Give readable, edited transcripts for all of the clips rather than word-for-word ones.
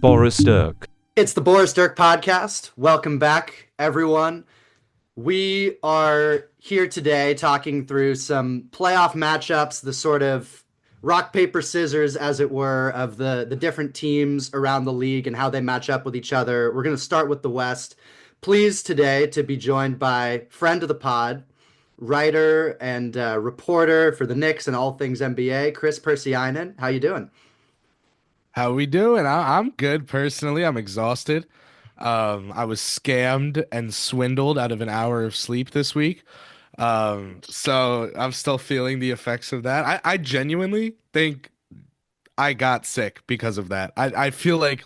Boris Dirk. It's the Boris Dirk podcast. Welcome back, everyone. We are here today talking through some playoff matchups, the sort of rock, paper, scissors, as it were, of the different teams around the league and how they match up with each other. We're going to start with the West. Pleased today to be joined by friend of the pod, writer and reporter for the Knicks and all things NBA, Kris Pursiainen. How you doing? How we doing? I'm good personally. I'm exhausted. I was scammed and swindled out of an hour of sleep this week. So I'm still feeling the effects of that. I genuinely think I got sick because of that. I feel like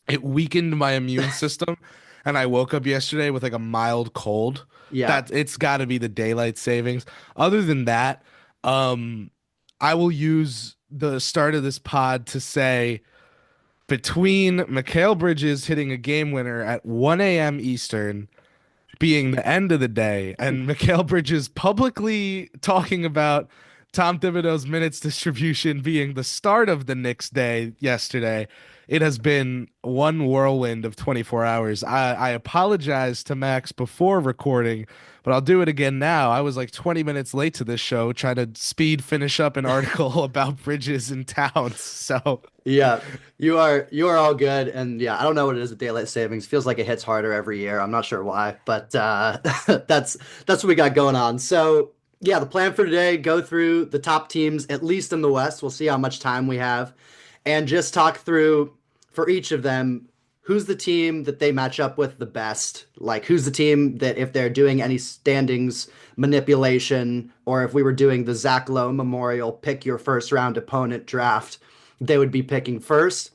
it weakened my immune system, and I woke up yesterday with like a mild cold. Yeah. That it's got to be the daylight savings. Other than that, I will use the start of this pod to say between Mikal Bridges hitting a game winner at 1 a.m. Eastern being the end of the day and Mikal Bridges publicly talking about Tom Thibodeau's minutes distribution being the start of the Knicks day yesterday, it has been one whirlwind of 24 hours. I apologize to Max before recording, but I'll do it again now. I was like 20 minutes late to this show trying to finish up an article about Bridges in Towns. So Yeah, you are all good, and yeah, I don't know what it is with daylight savings. Feels like it hits harder every year. I'm not sure why, but that's what we got going on. So yeah, the plan for today: go through the top teams, at least in the West. We'll see how much time we have, and just talk through for each of them who's the team that they match up with the best. Like who's the team that if they're doing any standings manipulation, or if we were doing the Zach Lowe Memorial pick your first round opponent draft, they would be picking first.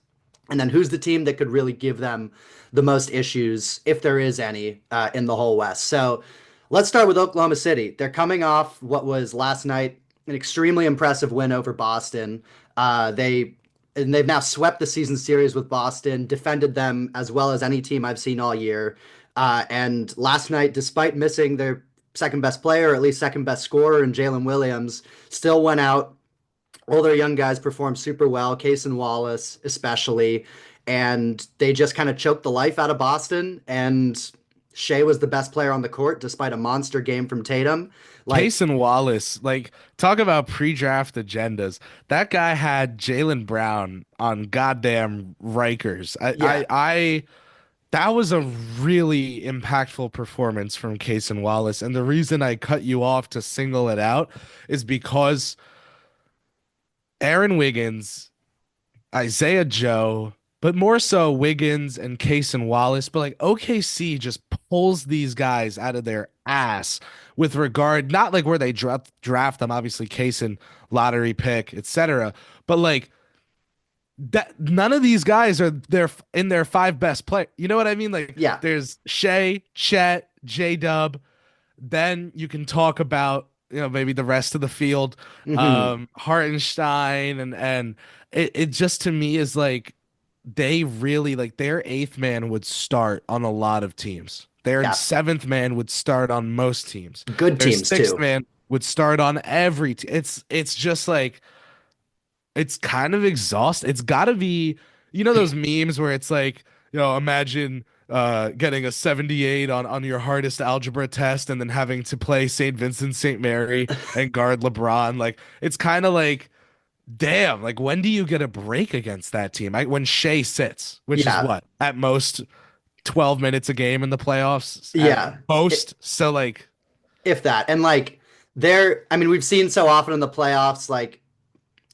And then who's the team that could really give them the most issues, if there is any, in the whole West? So let's start with Oklahoma City. They're coming off what was last night an extremely impressive win over Boston. They've now swept the season series with Boston, defended them as well as any team I've seen all year. And last night, despite missing their second best player, or at least second best scorer in Jalen Williams, still went out. All their young guys performed super well, Case and Wallace especially, and they just kind of choked the life out of Boston. And Shea was the best player on the court despite a monster game from Tatum. Like, Case and Wallace, like talk about pre-draft agendas. That guy had Jaylen Brown on goddamn Rikers. yeah, That was a really impactful performance from Case and Wallace. And the reason I cut you off to single it out is because Aaron Wiggins, Isaiah Joe, but more so Wiggins and Case and Wallace. But like OKC just pulls these guys out of their ass with regard, not like where they draft them, obviously Case and lottery pick, etc. But like that, none of these guys are there in their five best play. You know what I mean? Like yeah, there's Shea, Chet, J Dub. Then you can talk about maybe the rest of the field, hmm Hartenstein, and it just to me is like they really like their eighth man would start on a lot of teams. Their yeah, seventh man would start on most teams. good Their teams sixth too. man would start on every team. It's just like it's kind of exhausting. It's got to be, those memes where it's like, imagine getting a 78 on your hardest algebra test and then having to play St. Vincent St. Mary and guard LeBron. Like it's kind of like, damn, like when do you get a break against that team? When Shea sits, which is Yeah, what at most 12 minutes a game in the playoffs at yeah. most. So like, If that. And like I mean, we've seen so often in the playoffs, like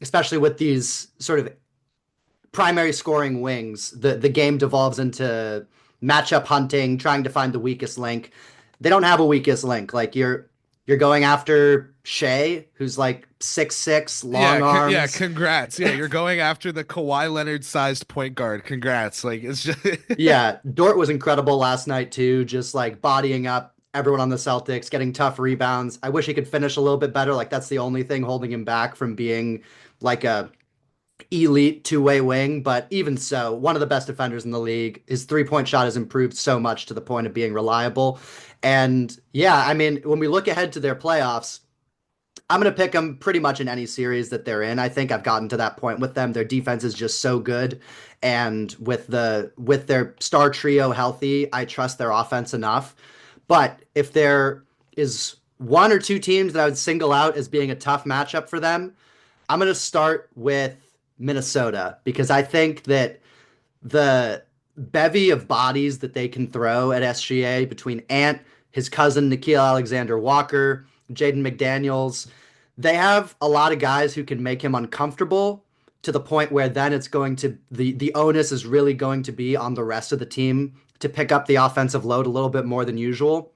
especially with these sort of primary scoring wings, the game devolves into matchup hunting, trying to find the weakest link. They don't have a weakest link. Like you're going after Shea, who's like 6'6", long yeah, arms. congrats. Yeah, you're going after the Kawhi Leonard sized point guard. Congrats. Like it's just Yeah, Dort was incredible last night too, just like bodying up everyone on the Celtics, getting tough rebounds. I wish he could finish a little bit better. Like that's the only thing holding him back from being like a elite two-way wing, but even so, one of the best defenders in the league. His three-point shot has improved so much to the point of being reliable. And yeah, I mean, when we look ahead to their playoffs, I'm gonna pick them pretty much in any series that they're in. I think I've gotten to that point with them. Their defense is just so good, and with their star trio healthy, I trust their offense enough. But if there is one or two teams that I would single out as being a tough matchup for them, I'm gonna start with Minnesota because I think that the bevy of bodies that they can throw at SGA between Ant, his cousin Nikhil Alexander Walker, Jaden McDaniels, they have a lot of guys who can make him uncomfortable to the point where then it's going to the onus is really going to be on the rest of the team to pick up the offensive load a little bit more than usual.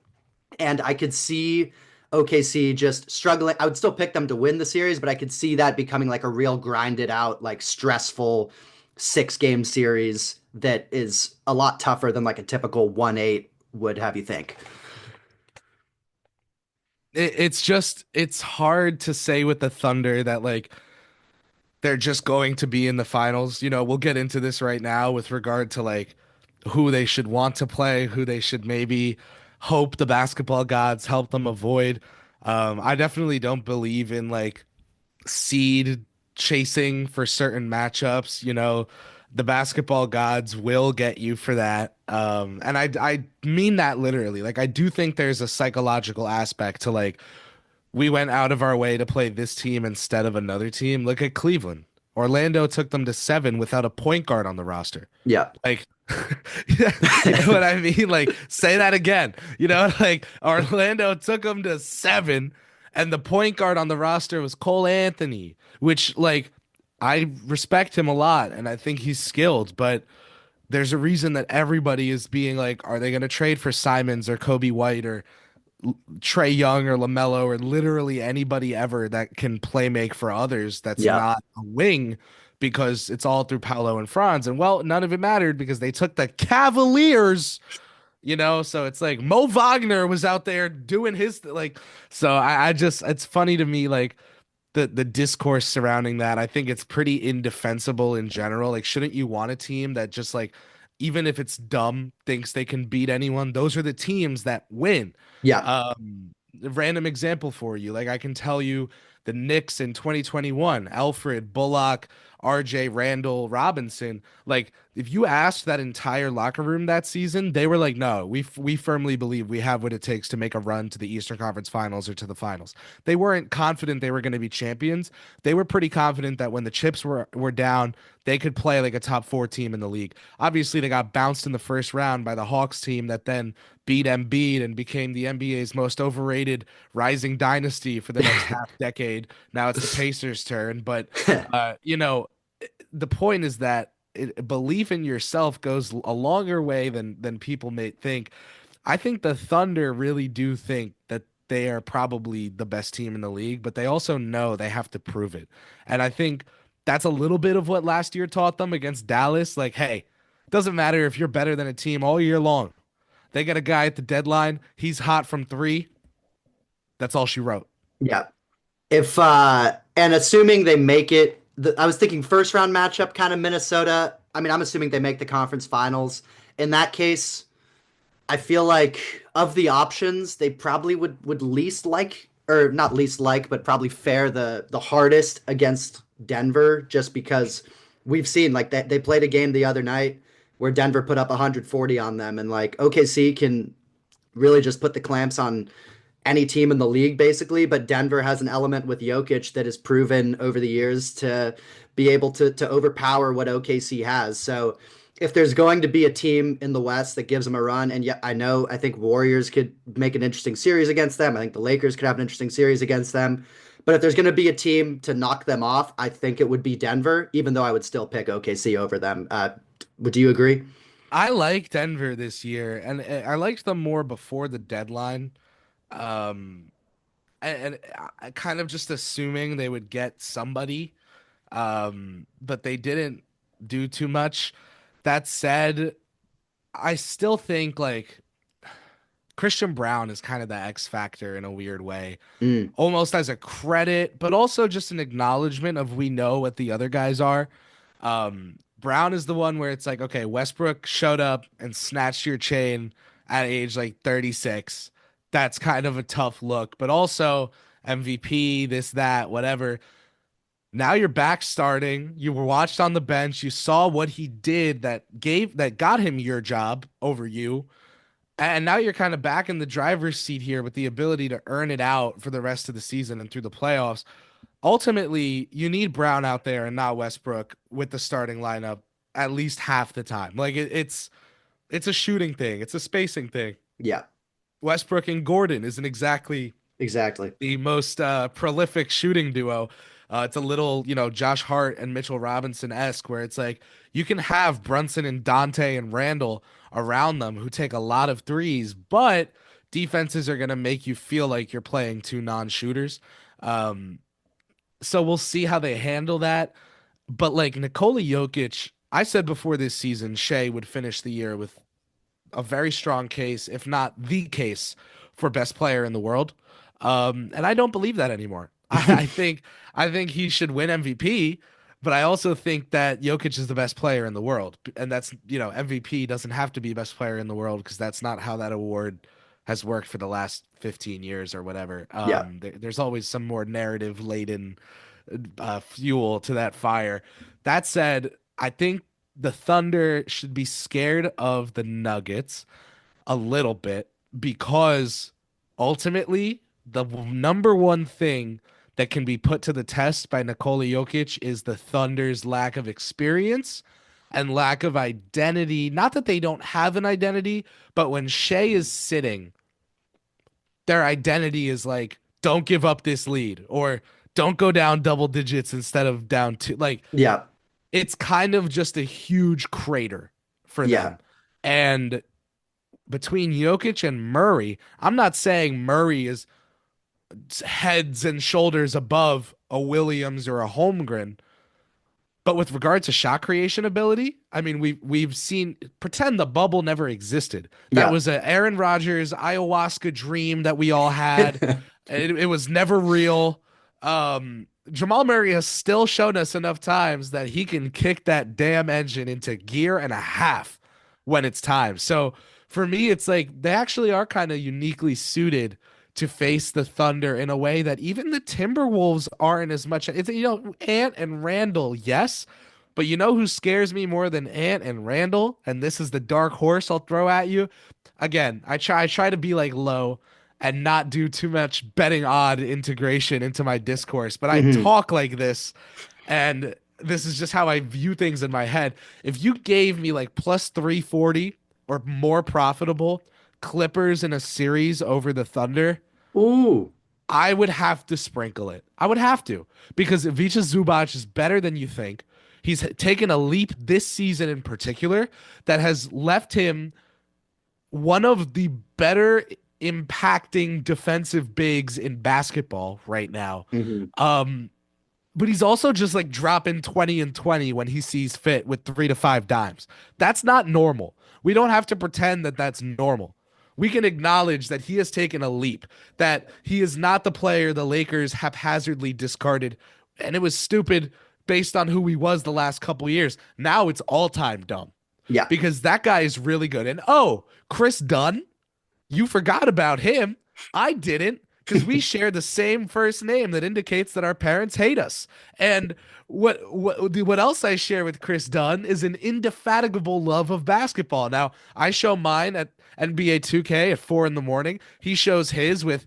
And I could see OKC just struggling. I would still pick them to win the series, but I could see that becoming like a real grinded out, like stressful 6 game series that is a lot tougher than like a typical 1-8 would have you think. It's hard to say with the Thunder that like they're just going to be in the finals. We'll get into this right now with regard to like who they should want to play, who they should maybe hope the basketball gods help them avoid. I definitely don't believe in like seed chasing for certain matchups. The basketball gods will get you for that. And I mean that literally. Like I do think there's a psychological aspect to like we went out of our way to play this team instead of another team. Look at Cleveland. Orlando took them to 7 without a point guard on the roster. Yeah. Like, you know what I mean? Like, say that again. Like Orlando took them to 7, and the point guard on the roster was Cole Anthony, which, like, I respect him a lot, and I think he's skilled, but there's a reason that everybody is being like, are they going to trade for Simons or Kobe White or Trey Young or LaMelo or literally anybody ever that can play make for others that's Yeah. not a wing because it's all through Paolo and Franz. And well, none of it mattered because they took the Cavaliers, so it's like Mo Wagner was out there doing his like so I just it's funny to me like the discourse surrounding that. I think it's pretty indefensible in general. Like, shouldn't you want a team that just like, even if it's dumb, thinks they can beat anyone? Those are the teams that win. Yeah. A random example for you. Like, I can tell you the Knicks in 2021, Alfred, Bullock, RJ, Randall, Robinson. Like, if you asked that entire locker room that season, they were like, no, we firmly believe we have what it takes to make a run to the Eastern Conference Finals or to the finals. They weren't confident they were going to be champions. They were pretty confident that when the chips were down, they could play like a top 4 team in the league. Obviously, they got bounced in the first round by the Hawks team that then beat Embiid and became the NBA's most overrated rising dynasty for the next half decade. Now it's the Pacers' turn, but the point is that belief in yourself goes a longer way than people may think. I think the Thunder really do think that they are probably the best team in the league, but they also know they have to prove it. And I think that's a little bit of what last year taught them against Dallas. Like, hey, it doesn't matter if you're better than a team all year long. They got a guy at the deadline. He's hot from 3. That's all she wrote. Yeah. If and assuming they make it, I was thinking first round matchup kind of Minnesota. I mean, I'm assuming they make the conference finals. In that case, I feel like of the options, they probably would least like, or not least like, but probably fare the hardest against Denver, just because we've seen like they played a game the other night where Denver put up 140 on them, and like OKC can really just put the clamps on any team in the league, basically. But Denver has an element with Jokic that has proven over the years to be able to overpower what OKC has. So if there's going to be a team in the West that gives them a run, and yeah, I think Warriors could make an interesting series against them. I think the Lakers could have an interesting series against them. But if there's going to be a team to knock them off, I think it would be Denver, even though I would still pick OKC over them. Would you agree? I like Denver this year, and I liked them more before the deadline. Um, and I kind of just assuming they would get somebody, but they didn't do too much. That said, I still think like Christian Brown is kind of the X factor in a weird way, Mm, almost as a credit, but also just an acknowledgement of we know what the other guys are. Brown is the one where it's like, okay, Westbrook showed up and snatched your chain at age like 36. That's kind of a tough look, but also MVP, this, that, whatever. Now you're back starting. You were watched on the bench. You saw what he did that got him your job over you. And now you're kind of back in the driver's seat here with the ability to earn it out for the rest of the season and through the playoffs. Ultimately, you need Brown out there and not Westbrook with the starting lineup at least half the time. Like it's a shooting thing. It's a spacing thing. Yeah, Westbrook and Gordon isn't exactly exactly. the most prolific shooting duo. It's a little, Josh Hart and Mitchell Robinson-esque, where it's like you can have Brunson and Dante and Randall around them who take a lot of threes, but defenses are going to make you feel like you're playing two non-shooters. Um, so we'll see how they handle that. But like Nikola Jokic, I said before this season, Shea would finish the year with a very strong case, if not the case, for best player in the world. And I don't believe that anymore. I think he should win MVP, but I also think that Jokic is the best player in the world. And that's, MVP doesn't have to be best player in the world because that's not how that award has worked for the last 15 years or whatever. Yeah. There's always some more narrative laden fuel to that fire. That said, I think the Thunder should be scared of the Nuggets a little bit because ultimately the number one thing that can be put to the test by Nikola Jokic is the Thunder's lack of experience and lack of identity. Not that they don't have an identity, but when Shea is sitting, their identity is like, don't give up this lead or don't go down double digits instead of down two. Like, Yeah. it's kind of just a huge crater for Yeah. them. And between Jokic and Murray, I'm not saying Murray is heads and shoulders above a Williams or a Holmgren, but with regard to shot creation ability, I mean, we've seen pretend the bubble never existed. That Yeah. was a Aaron Rodgers ayahuasca dream that we all had. It was never real. Jamal Murray has still shown us enough times that he can kick that damn engine into gear and a half when it's time. So for me, it's like they actually are kind of uniquely suited to face the Thunder in a way that even the Timberwolves aren't as much. It's Ant and Randall, yes, but you know who scares me more than Ant and Randall, and this is the dark horse I'll throw at you. Again, I try to be like low and not do too much betting odd integration into my discourse, but I Hmm. talk like this, and this is just how I view things in my head. If you gave me like plus 340 or more profitable Clippers in a series over the Thunder, Ooh. I would have to sprinkle it. I would have to because Ivica Zubac is better than you think. He's taken a leap this season in particular that has left him one of the better impacting defensive bigs in basketball right now. Hmm. Um, but he's also just like dropping 20 and 20 when he sees fit with 3 to 5 dimes. That's not normal. We don't have to pretend that that's normal. We can acknowledge that he has taken a leap, that he is not the player the Lakers haphazardly discarded. And it was stupid based on who he was the last couple years. Now it's all time dumb Yeah. because that guy is really good. And oh, Chris Dunn, you forgot about him. I didn't because we share the same first name that indicates that our parents hate us. And what else I share with Chris Dunn is an indefatigable love of basketball. Now, I show mine at NBA 2K at 4 in the morning. He shows his with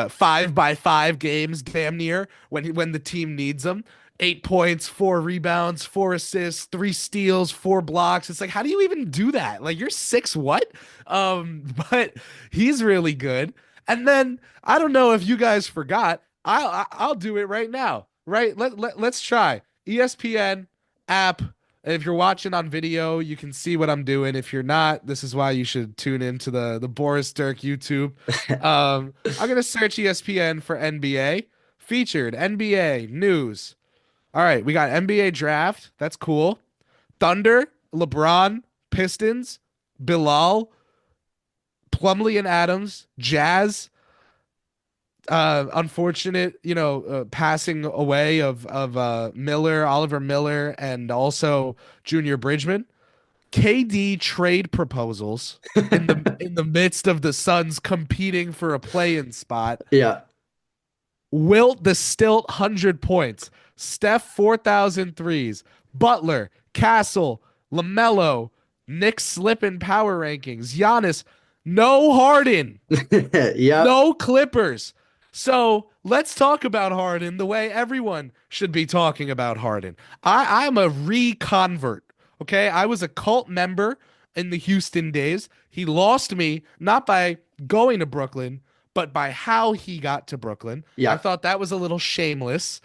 5 by 5 games, damn near when the team needs them. 8 points, 4 rebounds, 4 assists, 3 steals, 4 blocks. It's like, how do you even do that? Like, you're six, what? But he's really good. And then I don't know if you guys forgot. I'll do it right now. Right? Let's try ESPN app. If you're watching on video, you can see what I'm doing. If you're not, this is why you should tune into the Boris Dirk YouTube. I'm gonna search ESPN for NBA featured NBA news. All right, we got NBA draft. That's cool. Thunder, LeBron, Pistons, Bilal, Plumlee and Adams, Jazz. Unfortunate, passing away of Miller, Oliver Miller, and also Junior Bridgman. KD trade proposals in the midst of the Suns competing for a play-in spot. Yeah. Wilt the Stilt 100 points. Steph 4,000 threes. Butler, Castle, LaMelo, Knicks slipping power rankings. Giannis, no Harden, Yep. no Clippers. So let's talk about Harden the way everyone should be talking about Harden. I'm a reconvert. Okay. I was a cult member in the Houston days. He lost me not by going to Brooklyn, but by how he got to Brooklyn. I Yep. thought that was a little shameless,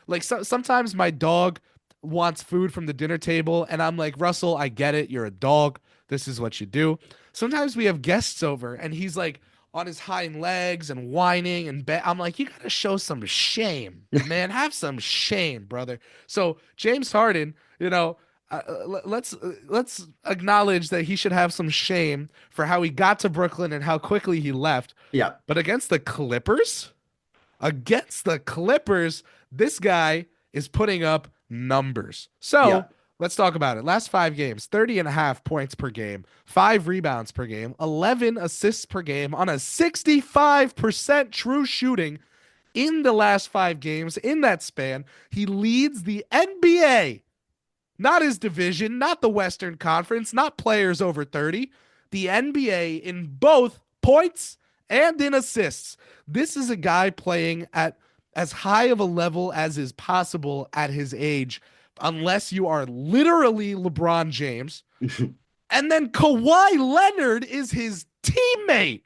Like sometimes my dog wants food from the dinner table, and I'm like, Russell, I get it. You're a dog. This is what you do. Sometimes we have guests over, and he's like on his hind legs and whining and I'm like, you gotta show some shame, man. Have some shame, brother. So James Harden, let's acknowledge that he should have some shame for how he got to Brooklyn and how quickly he left. Yep. But against the Clippers, this guy is putting up numbers. So Yep. let's talk about it. Last 5 games, 30 and a half points per game, 5 rebounds per game, 11 assists per game on a 65% true shooting in the last 5 games. In that span, he leads the NBA, not his division, not the Western Conference, not players over 30, the NBA in both points and in assists. This is a guy playing at as high of a level as is possible at his age, unless you are literally LeBron James. And then Kawhi Leonard is his teammate,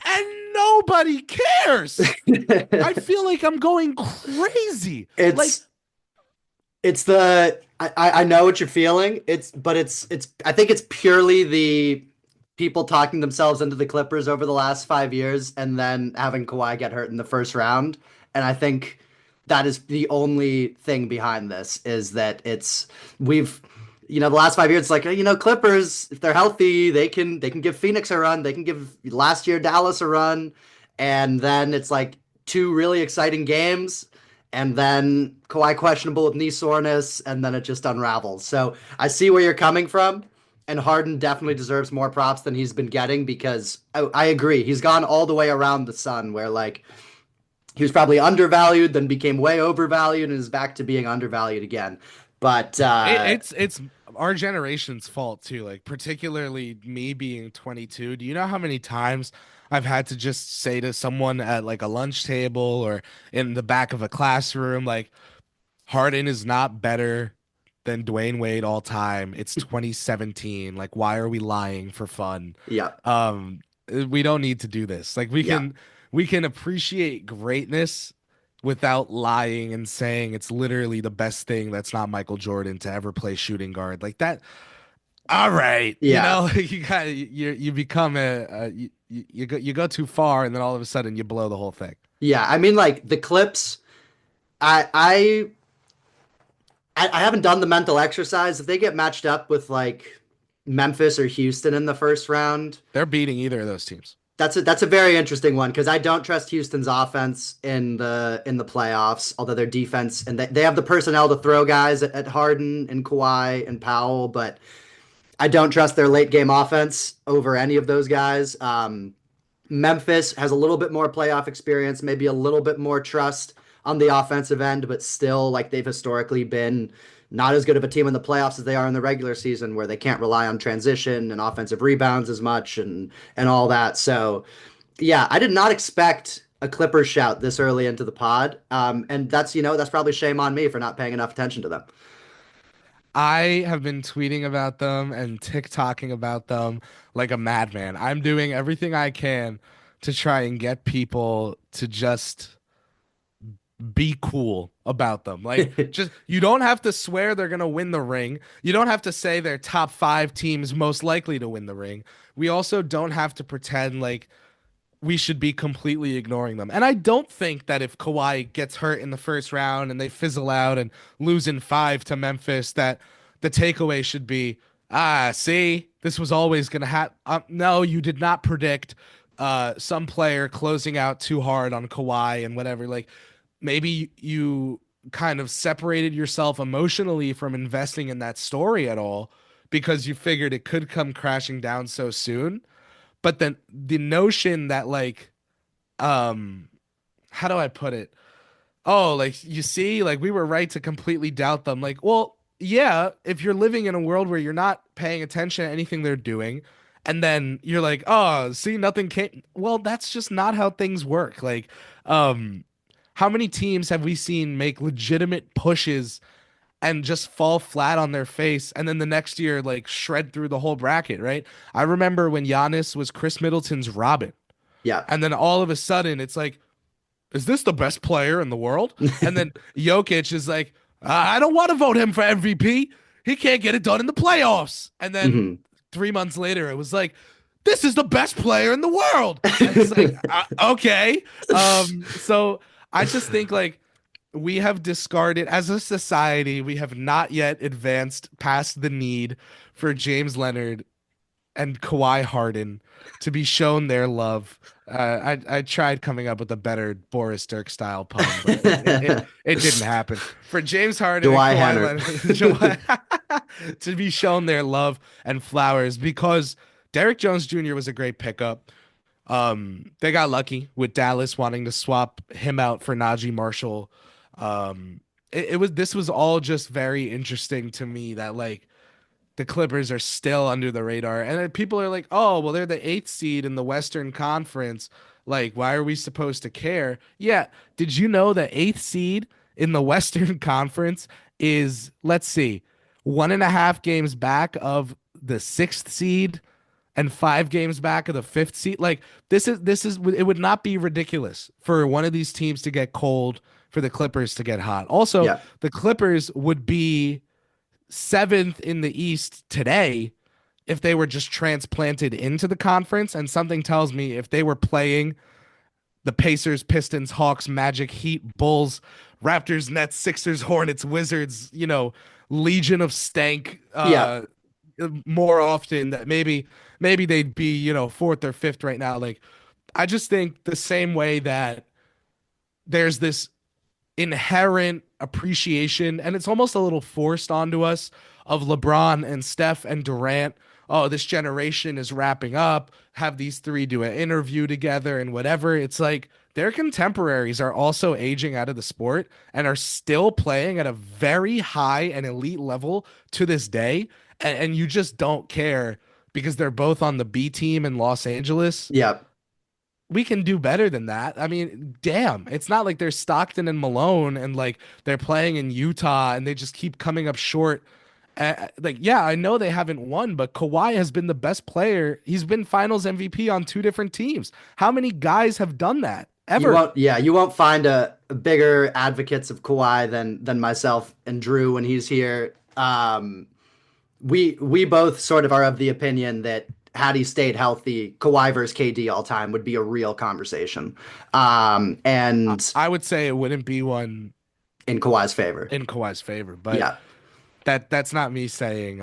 and nobody cares. I feel like I'm going crazy. Like, It's it's the I know what you're feeling. It's I think it's purely the people talking themselves into the Clippers over the last 5 years and then having Kawhi get hurt in the first round. And I think that is the only thing behind this is that we've the last 5 years it's like Clippers, if they're healthy, they can give Phoenix a run, they can give last year Dallas a run, and then it's like two really exciting games, and then Kawhi questionable with knee soreness, and then it just unravels. So I see where you're coming from, and Harden definitely deserves more props than he's been getting because I agree. He's gone all the way around the sun where like he was probably undervalued, then became way overvalued, and is back to being undervalued again. But it's our generation's fault too. Like particularly me being 22. Do you know how many times I've had to just say to someone at like a lunch table or in the back of a classroom, like Harden is not better than Dwayne Wade all time. It's 2017. Like, why are we lying for fun? yeah, Um, we don't need to do this. Like, we yeah. can we can appreciate greatness without lying and saying it's literally the best thing that's not Michael Jordan to ever play shooting guard. Like that. All right, Yeah. you become you go too far, and then all of a sudden you blow the whole thing. Yeah, I mean, like the Clips. I I I haven't done the mental exercise. If they get matched up with like Memphis or Houston in the first round, They're beating either of those teams. that's a very interesting one because I don't trust Houston's offense in the playoffs. Although their defense and they have the personnel to throw guys at Harden and Kawhi and Powell, but I don't trust their late game offense over any of those guys. Memphis has a little bit more playoff experience, maybe a little bit more trust on the offensive end, but still, like they've historically been not as good of a team in the playoffs as they are in the regular season, where they can't rely on transition and offensive rebounds as much and all that. So, yeah, I did not expect a Clippers shout this early into the pod, and that's probably shame on me for not paying enough attention to them. I have been tweeting about them and TikToking about them like a madman. I'm doing everything I can to try and get people to just be cool about them. Like, just you don't have to swear they're gonna win the ring. You don't have to say they're top 5 teams most likely to win the ring. We also don't have to pretend like we should be completely ignoring them. And I don't think that if Kawhi gets hurt in the first round and they fizzle out and lose in 5 to Memphis, that the takeaway should be, see, this was always going to happen. No, you did not predict some player closing out too hard on Kawhi and whatever. Like maybe you kind of separated yourself emotionally from investing in that story at all because you figured it could come crashing down so soon. But then the notion that like um how do I put it? Oh, like you see, like we were right to completely doubt them. Like, well, yeah, if you're living in a world where you're not paying attention to anything they're doing, and then you're like, oh, see, nothing came. Well, that's just not how things work. Like, um, how many teams have we seen make legitimate pushes and just fall flat on their face, and then the next year, like, shred through the whole bracket, right? I remember when Giannis was Chris Middleton's Robin, Yeah. and then all of a sudden, it's like, is this the best player in the world? And then Jokic is like, I don't want to vote him for MVP. He can't get it done in the playoffs. And then Hmm. 3 months later, it was like, this is the best player in the world. And it's like, okay. So I just think like we have discarded as a society, we have not yet advanced past the need for James Leonard and Kawhi Harden to be shown their love. I tried coming up with a better Boris Dirk style pun, but it didn't happen. For James Harden and Dwight Kawhi Hennard. Leonard to be shown their love and flowers because Derrick Jones Jr. was a great pickup. They got lucky with Dallas wanting to swap him out for Najee Marshall. It was this was all just very interesting to me that like the Clippers are still under the radar. And then people are like, oh, well, they're the eighth seed in the Western Conference. Like, why are we supposed to care? Yeah. Did you know the eighth seed in the Western Conference is, let's see, 1.5 games back of the sixth seed and 5 games back of the fifth seed? Like, it would not be ridiculous for one of these teams to get cold, for the Clippers to get hot. Also, Yeah. the Clippers would be seventh in the East today if they were just transplanted into the conference. And something tells me if they were playing the Pacers, Pistons, Hawks, Magic, Heat, Bulls, Raptors, Nets, Sixers, Hornets, Wizards, Legion of Stank, Yeah. more often, that maybe they'd be, fourth or fifth right now. Like, I just think the same way that there's this inherent appreciation, and it's almost a little forced onto us, of LeBron and Steph and Durant. Oh, this generation is wrapping up. Have these three do an interview together and whatever. It's like their contemporaries are also aging out of the sport and are still playing at a very high and elite level to this day. And you just don't care because they're both on the B team in Los Angeles. Yeah. We can do better than that. I mean, damn, it's not like they're Stockton and Malone and like they're playing in Utah and they just keep coming up short. Like, yeah, I know they haven't won, but Kawhi has been the best player. He's been Finals MVP on two different teams. How many guys have done that ever? You won't find a bigger advocates of Kawhi than myself and Drew when he's here. We both sort of are of the opinion that had he stayed healthy, Kawhi versus KD all time would be a real conversation. And I would say it wouldn't be one in Kawhi's favor. in Kawhi's favor, but Yeah, that's not me saying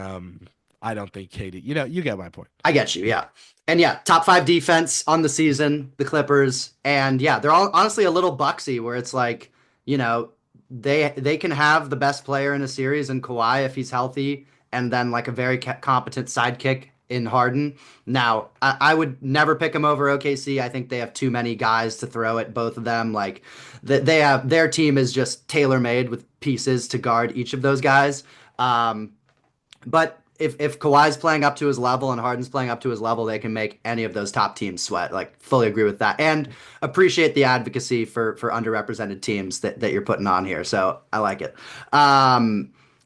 I don't think KD. You get my point. I get you. Yeah. And yeah, top five defense on the season, the Clippers. And yeah, they're all honestly a little bucksy where it's like, you know, they can have the best player in a series in Kawhi if he's healthy, and then like a very competent sidekick in Harden. Now, I would never pick him over OKC. I think they have too many guys to throw at both of them. Like they have their team is just tailor made with pieces to guard each of those guys. But if Kawhi's playing up to his level and Harden's playing up to his level, they can make any of those top teams sweat. Like, fully agree with that, and appreciate the advocacy for underrepresented teams that you're putting on here. So I like it.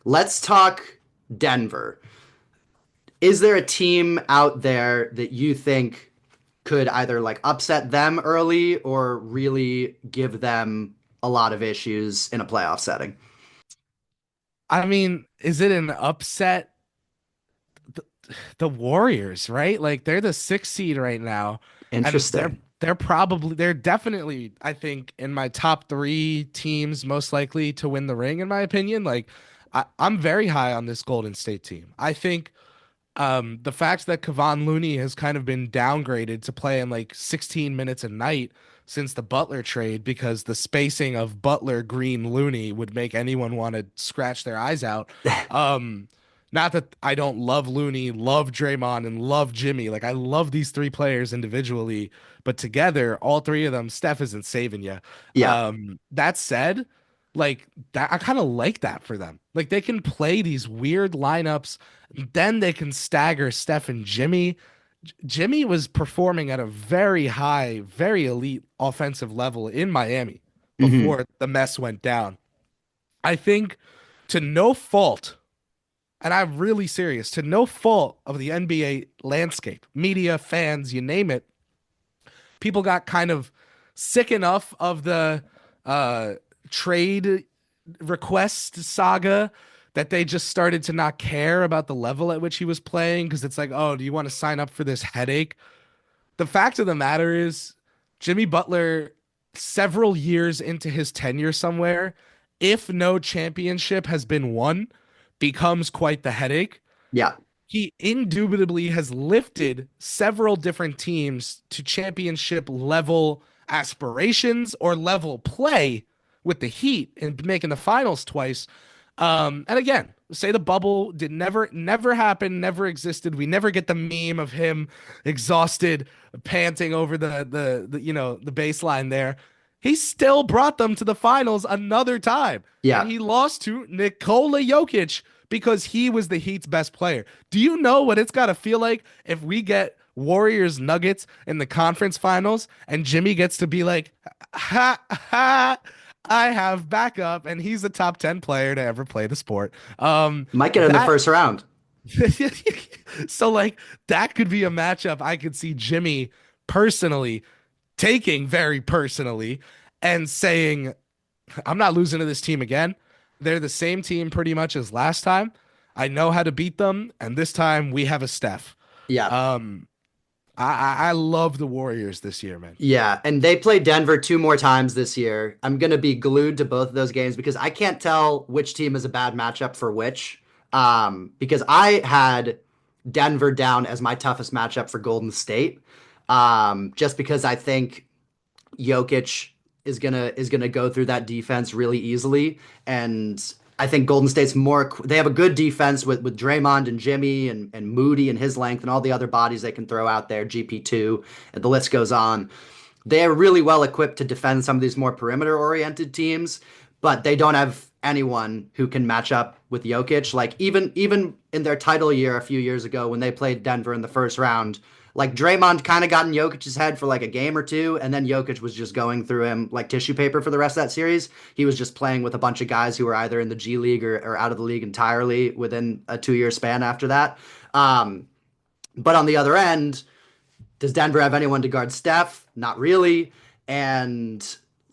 Let's talk Denver. Is there a team out there that you think could either like upset them early or really give them a lot of issues in a playoff setting? I mean, is it an upset? The, the Warriors, right? Like they're the sixth seed right now, and they're Interesting. they're definitely, I think, in my top three teams most likely to win the ring, in my opinion. Like I'm very high on this Golden State team. I think the fact that Kevon Looney has kind of been downgraded to play in like 16 minutes a night since the Butler trade, because the spacing of Butler, Green, Looney would make anyone want to scratch their eyes out. Um, Not that I don't love Looney, love Draymond, and love Jimmy. Like I love these three players individually, but together, all three of them, Steph isn't saving you. Yeah. That said, like that, I kind of like that for them. Like they can play these weird lineups, then they can stagger Steph and Jimmy. Jimmy was performing at a very high, very elite offensive level in Miami Hmm. before the mess went down. I think to no fault, and I'm really serious, to no fault of the NBA landscape, media, fans, you name it, people got kind of sick enough of the uh, trade request saga that they just started to not care about the level at which he was playing because it's like, oh, do you want to sign up for this headache? The fact of the matter is, Jimmy Butler, several years into his tenure somewhere, if no championship has been won, becomes quite the headache. Yeah. He indubitably has lifted several different teams to championship level aspirations or level play with the Heat and making the finals twice. And again, say the bubble did never happen, never existed. We never get the meme of him exhausted, panting over the baseline there. He still brought them to the finals another time, and Yeah. he lost to Nikola Jokic because he was the Heat's best player. Do you know what it's got to feel like if we get Warriors Nuggets in the conference finals and Jimmy gets to be like, ha ha, I have backup, and he's a top 10 player to ever play the sport. Might get in the That first round. so like that could be a matchup I could see Jimmy personally taking very personally and saying, I'm not losing to this team again. They're the same team pretty much as last time. I know how to beat them, and this time we have a Steph. Yeah. Um, I love the Warriors this year, man. Yeah, and they play Denver two more times this year. I'm gonna be glued to both of those games because I can't tell which team is a bad matchup for which. Because I had Denver down as my toughest matchup for Golden State. Just because I think Jokic is gonna go through that defense really easily, and I think Golden State's more. They have a good defense with Draymond and Jimmy and Moody and his length and all the other bodies they can throw out there. GP2, and the list goes on. They are really well equipped to defend some of these more perimeter oriented teams, but they don't have anyone who can match up with Jokic. Like even in their title year a few years ago when they played Denver in the first round, like Draymond kind of got in Jokic's head for like a game or two, and then Jokic was just going through him like tissue paper for the rest of that series. He was just playing with a bunch of guys who were either in the G League or out of the league entirely within a 2 year span after that. Um, but on the other end, does Denver have anyone to guard Steph? Not really. And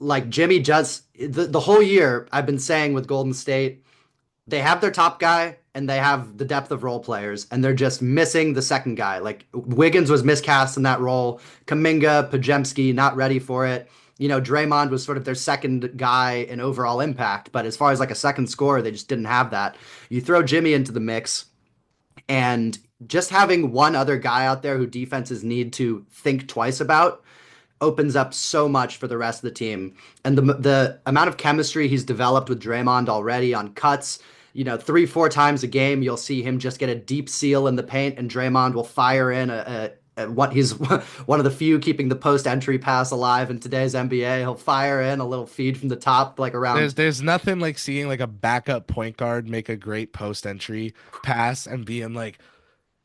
like Jimmy just the whole year I've been saying with Golden State, they have their top guy and they have the depth of role players, and they're just missing the second guy. Like Wiggins was miscast in that role. Kaminga, Pajemski, not ready for it. You know, Draymond was sort of their second guy in overall impact, but as far as like a second scorer, they just didn't have that. You throw Jimmy into the mix, and just having one other guy out there who defenses need to think twice about opens up so much for the rest of the team. And the amount of chemistry he's developed with Draymond already on cuts, you know, 3-4 times a game, you'll see him just get a deep seal in the paint, and Draymond will fire in what he's one of the few keeping the post entry pass alive in today's NBA. He'll fire in a little feed from the top, like around. There's nothing like seeing like a backup point guard make a great post entry pass and being like,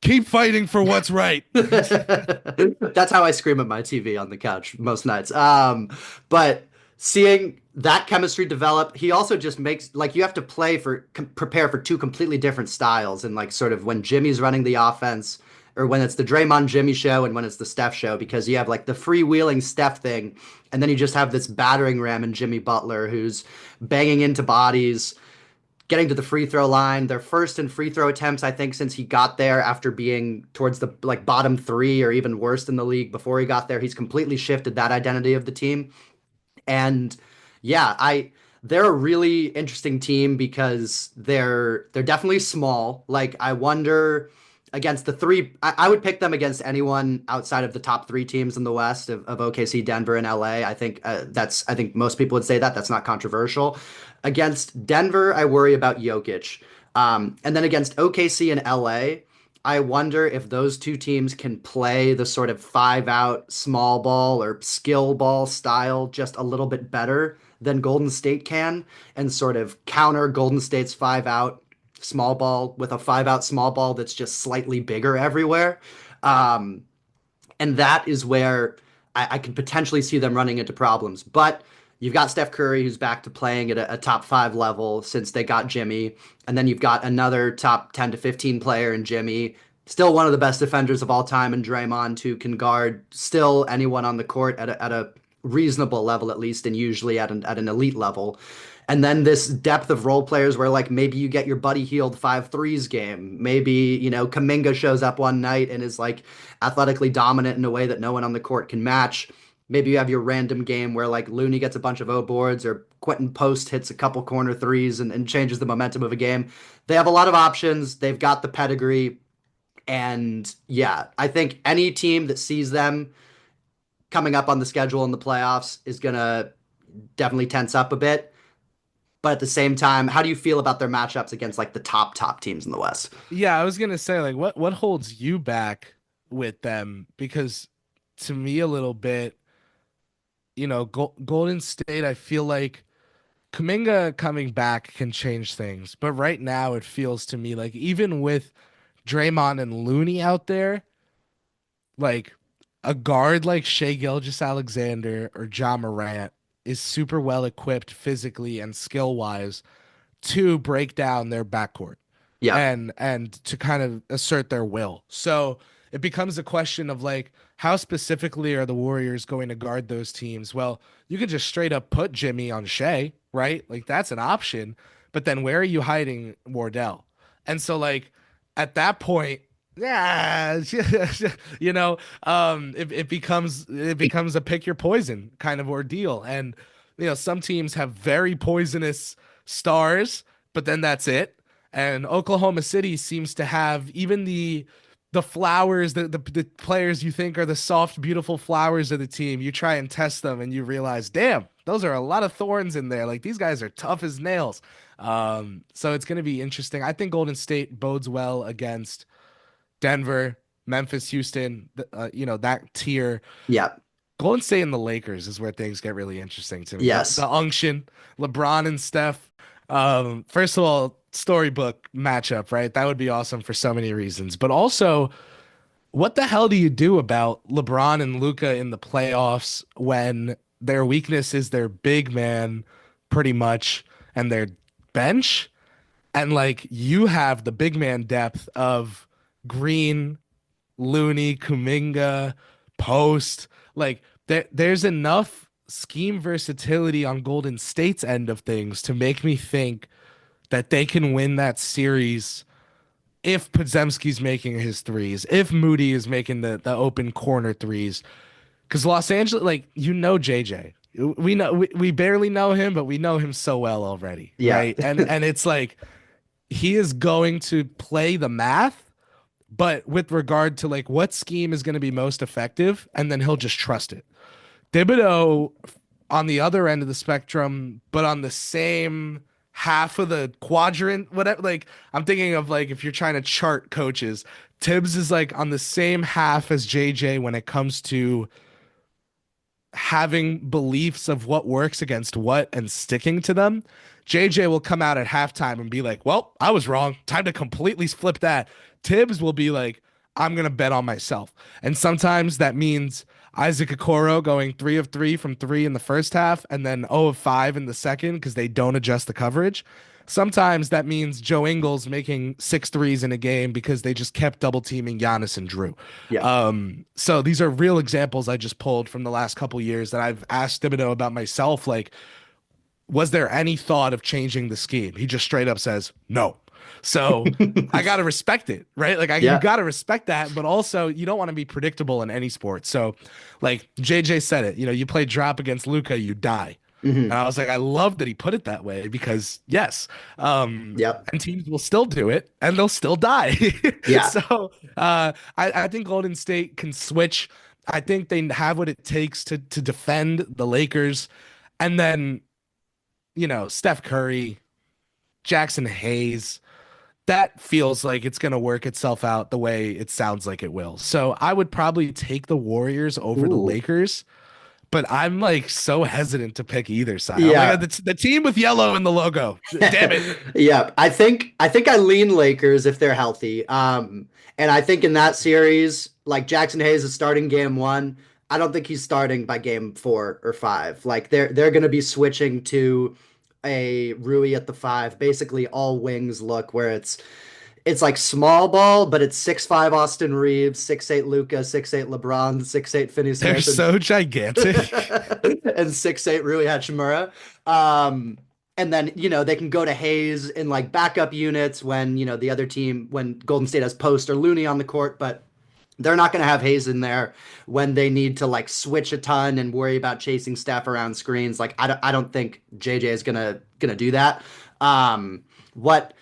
keep fighting for what's right. That's how I scream at my TV on the couch most nights. But seeing that chemistry develop, he also just makes like you have to prepare for two completely different styles, and like sort of when Jimmy's running the offense or when it's the Draymond Jimmy show and when it's the Steph show, because you have like the freewheeling Steph thing, and then you just have this battering ram in Jimmy Butler who's banging into bodies, getting to the free throw line. Their first in free throw attempts, I think, since he got there after being towards the like bottom three or even worse in the league before he got there. He's completely shifted that identity of the team. And yeah, they're a really interesting team because they're definitely small. Like I wonder against the three, I would pick them against anyone outside of the top three teams in the West of OKC, Denver, and LA. I think I think most people would say that. That's not controversial. Against Denver, I worry about Jokic. And then against OKC and LA, I wonder if those two teams can play the sort of five out small ball or skill ball style just a little bit better than Golden State can and sort of counter Golden State's five out small ball with a five out small ball that's just slightly bigger everywhere. Um, and that is where I could potentially see them running into problems. But you've got Steph Curry, who's back to playing at a top five level since they got Jimmy. And then you've got another top 10 to 15 player in Jimmy, still one of the best defenders of all time, and Draymond, who can guard still anyone on the court at a reasonable level, at least, and usually at an elite level. And then this depth of role players where like maybe you get your Buddy Hield 5 threes game. Maybe, Kuminga shows up one night and is like athletically dominant in a way that no one on the court can match. Maybe you have your random game where like Looney gets a bunch of O boards or Quentin Post hits a couple corner threes and changes the momentum of a game. They have a lot of options. They've got the pedigree. And yeah, I think any team that sees them coming up on the schedule in the playoffs is going to definitely tense up a bit. But at the same time, how do you feel about their matchups against like the top teams in the West? Yeah, I was gonna say like what holds you back with them? Because to me a little bit, Golden State, I feel like Kuminga coming back can change things, but right now it feels to me like even with Draymond and Looney out there, like a guard like Shea Gilgeous-Alexander or Ja Morant is super well equipped physically and skill wise to break down their backcourt Yeah. and to kind of assert their will. So it becomes a question of like how specifically are the Warriors going to guard those teams? Well, you could just straight up put Jimmy on Shea, right? Like that's an option. But then where are you hiding Wardell? And so like at that point, yeah, it becomes a pick your poison kind of ordeal. And some teams have very poisonous stars, but then that's it. And Oklahoma City seems to have even the flowers, the players you think are the soft, beautiful flowers of the team. You try and test them, and you realize, damn, those are a lot of thorns in there. Like these guys are tough as nails. So it's going to be interesting. I think Golden State bodes well against Denver, Memphis, Houston. That tier. Yeah. Golden State and the Lakers is where things get really interesting to me. The Yes. unction, LeBron and Steph. First of all, storybook matchup, right? That would be awesome for so many reasons. But also, what the hell do you do about LeBron and Luca in the playoffs when their weakness is their big man, pretty much, and their bench? And like you have the big man depth of Green, Looney, Kuminga, Post. Like there's enough scheme versatility on Golden State's end of things to make me think that they can win that series if Podzemski's making his threes, if Moody is making the open corner threes. Because Los Angeles, like JJ. We barely know him, but we know him so well already, Yeah. right? And it's like he is going to play the math, but with regard to like what scheme is going to be most effective, and then he'll just trust it. Thibodeau on the other end of the spectrum, but on the same half of the quadrant, whatever. Like I'm thinking of like if you're trying to chart coaches, Tibbs is like on the same half as JJ when it comes to having beliefs of what works against what and sticking to them. JJ will come out at halftime and be like, well, I was wrong. Time to completely flip that. Tibbs will be like, I'm going to bet on myself. And sometimes that means Isaac Okoro going 3 of 3 from 3 in the first half and then 0 of 5 in the second because they don't adjust the coverage. Sometimes that means Joe Ingles making 6 threes in a game because they just kept double teaming Giannis and Drew. Yeah. So these are real examples I just pulled from the last couple years that I've asked Thibodeau about myself. Like, was there any thought of changing the scheme? He just straight up says no. So I got to respect it, right? Like you Yeah. got to respect that, but also you don't want to be predictable in any sport. So like JJ said it, you play drop against Luca, you die. And Hmm. I was like, I love that he put it that way because yes, Yep. and teams will still do it and they'll still die. Yeah. So I think Golden State can switch. I think they have what it takes to defend the Lakers. And then, Steph Curry, Jackson Hayes, that feels like it's going to work itself out the way it sounds like it will. So I would probably take the Warriors over the Ooh. Lakers, but I'm like so hesitant to pick either side. I'm like Yeah. the team with yellow in the logo. Damn it. Yeah, I think I lean Lakers if they're healthy. And I think in that series, like Jackson Hayes is starting game one. I don't think he's starting by game 4 or 5. Like they're gonna be switching to a Rui at the 5, basically all wings look where it's like small ball, but it's 6'5" Austin Reeves, 6'8" Luca, 6'8" LeBron, 6'8" Finney They're Smith, and so gigantic. and 6'8" Rui Hachimura. Um, and then, they can go to Hayes in like backup units when, the other team, when Golden State has Post or Looney on the court, but they're not going to have Hayes in there when they need to like switch a ton and worry about chasing Steph around screens. Like I don't think JJ is gonna do that. What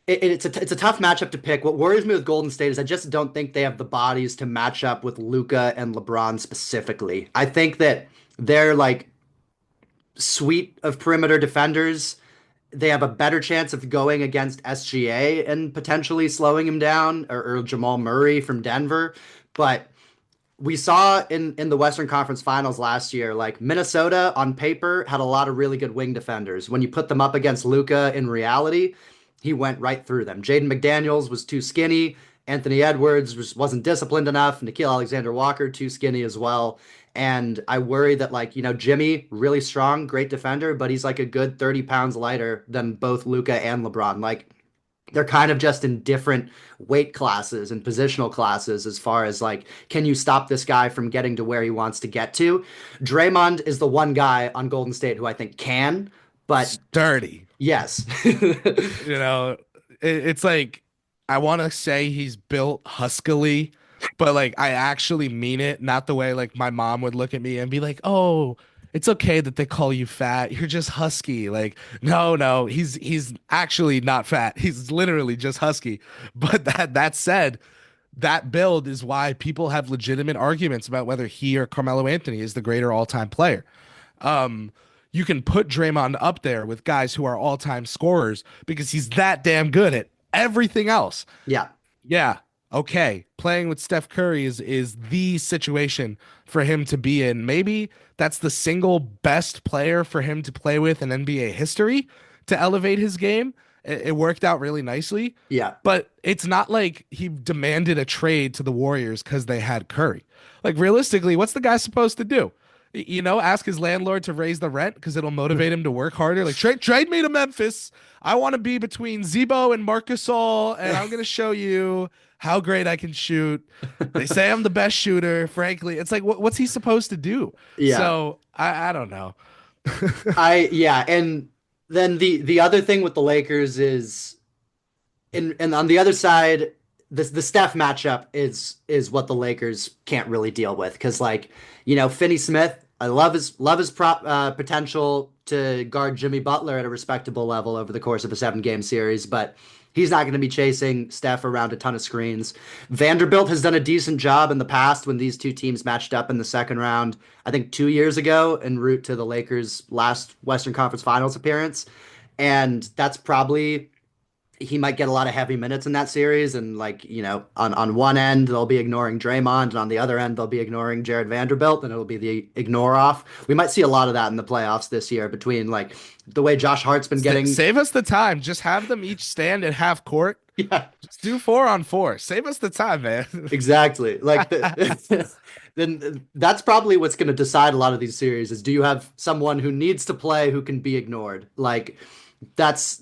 it's a tough matchup to pick. What worries me with Golden State is I just don't think they have the bodies to match up with Luca and LeBron specifically. I think that they're like suite of perimeter defenders. They have a better chance of going against SGA and potentially slowing him down, or Jamal Murray from Denver. But we saw in the Western Conference Finals last year, like Minnesota on paper had a lot of really good wing defenders. When you put them up against Luca in reality, he went right through them. Jaden McDaniels was too skinny. Anthony Edwards wasn't disciplined enough. Nickeil Alexander-Walker too skinny as well. And I worry that like, Jimmy, really strong, great defender, but he's like a good 30 pounds lighter than both Luca and LeBron. Like they're kind of just in different weight classes and positional classes as far as like, can you stop this guy from getting to where he wants to get to? Draymond is the one guy on Golden State who I think can, but Sturdy. yes. You know, it's like I want to say he's built huskily, but like I actually mean it, not the way like my mom would look at me and be like, "Oh, it's okay that they call you fat. You're just husky." Like, no, no, he's actually not fat. He's literally just husky. But that said, that build is why people have legitimate arguments about whether he or Carmelo Anthony is the greater all-time player. Um, you can put Draymond up there with guys who are all-time scorers because he's that damn good at everything else. Yeah. Yeah, okay. Playing with Steph Curry is the situation for him to be in. Maybe that's the single best player for him to play with in NBA history to elevate his game. It worked out really nicely, Yeah. but it's not like he demanded a trade to the Warriors because they had Curry. Like realistically, what's the guy supposed to do? Ask his landlord to raise the rent because it'll motivate him to work harder. Like trade me to Memphis. I want to be between Zebo and Marcus All, and I'm gonna show you how great I can shoot. They say I'm the best shooter. Frankly, it's like what's he supposed to do? Yeah. So I don't know. Yeah, and then the other thing with the Lakers is and on the other side, the Steph matchup is what the Lakers can't really deal with because like Finney Smith, I love his potential to guard Jimmy Butler at a respectable level over the course of a 7-game series, but he's not going to be chasing Steph around a ton of screens. Vanderbilt has done a decent job in the past when these two teams matched up in the second round. I think 2 years ago en route to the Lakers' last Western Conference Finals appearance, and that's probably he might get a lot of heavy minutes in that series. And like, on one end, they'll be ignoring Draymond, and on the other end, they'll be ignoring Jared Vanderbilt, and it'll be the ignore off. We might see a lot of that in the playoffs this year between like the way Josh Hart's been getting. Save us the time. Just have them each stand at half court. Yeah, Just do 4-on-4. Save us the time, man. exactly. Like then that's probably what's going to decide a lot of these series is do you have someone who needs to play who can be ignored? Like that's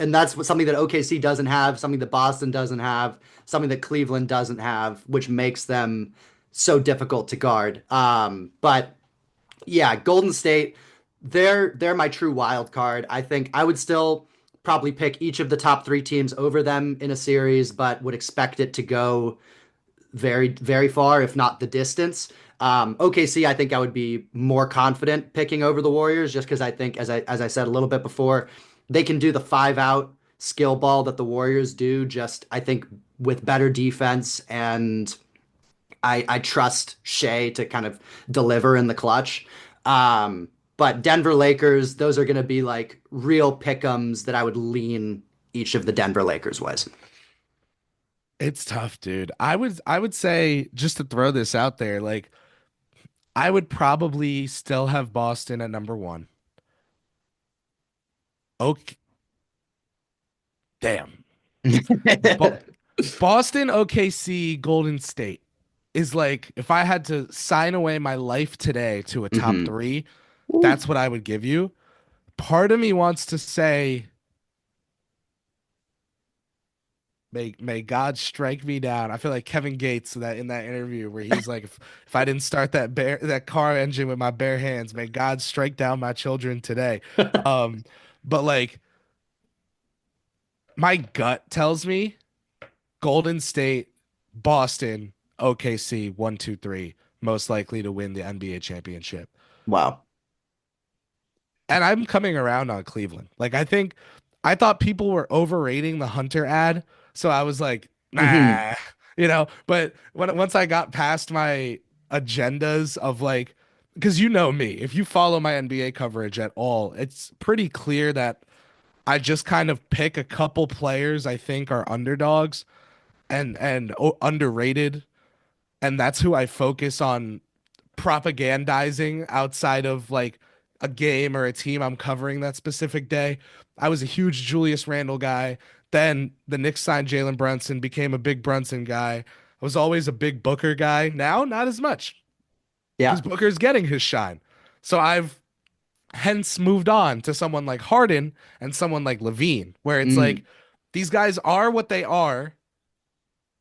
and that's something that OKC doesn't have, something that Boston doesn't have, something that Cleveland doesn't have, which makes them so difficult to guard. But yeah, Golden State, they're my true wild card. I think I would still probably pick each of the top 3 teams over them in a series, but would expect it to go very, very far, if not the distance. OKC, I think I would be more confident picking over the Warriors just because I think, as I said a little bit before, they can do the 5-out skill ball that the Warriors do, just I think with better defense, and I trust Shea to kind of deliver in the clutch. But Denver Lakers, those are going to be like real pick'ems that I would lean each of the Denver Lakers ways. It's tough, dude. I would say just to throw this out there, like I would probably still have Boston at number one. Okay, damn. Bo Boston, OKC, Golden State is like if I had to sign away my life today to a top Hmm. three, that's what I would give you. Part of me wants to say, may God strike me down. I feel like Kevin Gates that in that interview where he's like, if I didn't start that car engine with my bare hands, may God strike down my children today. Um, but like my gut tells me Golden State, Boston, OKC, 1, 2, 3, most likely to win the NBA championship. Wow. And I'm coming around on Cleveland. Like I thought people were overrating the Hunter ad, so I was like, Hmm. nah, But once I got past my agendas of like, because you know me, if you follow my NBA coverage at all, it's pretty clear that I just kind of pick a couple players I think are underdogs and underrated, and that's who I focus on propagandizing outside of like a game or a team I'm covering that specific day. I was a huge Julius Randle guy. Then the Knicks signed Jalen Brunson, became a big Brunson guy. I was always a big Booker guy. Now, not as much because Yeah. Booker's getting his shine. So I've hence moved on to someone like Harden and someone like Levine, where it's like Mm. these guys are what they are,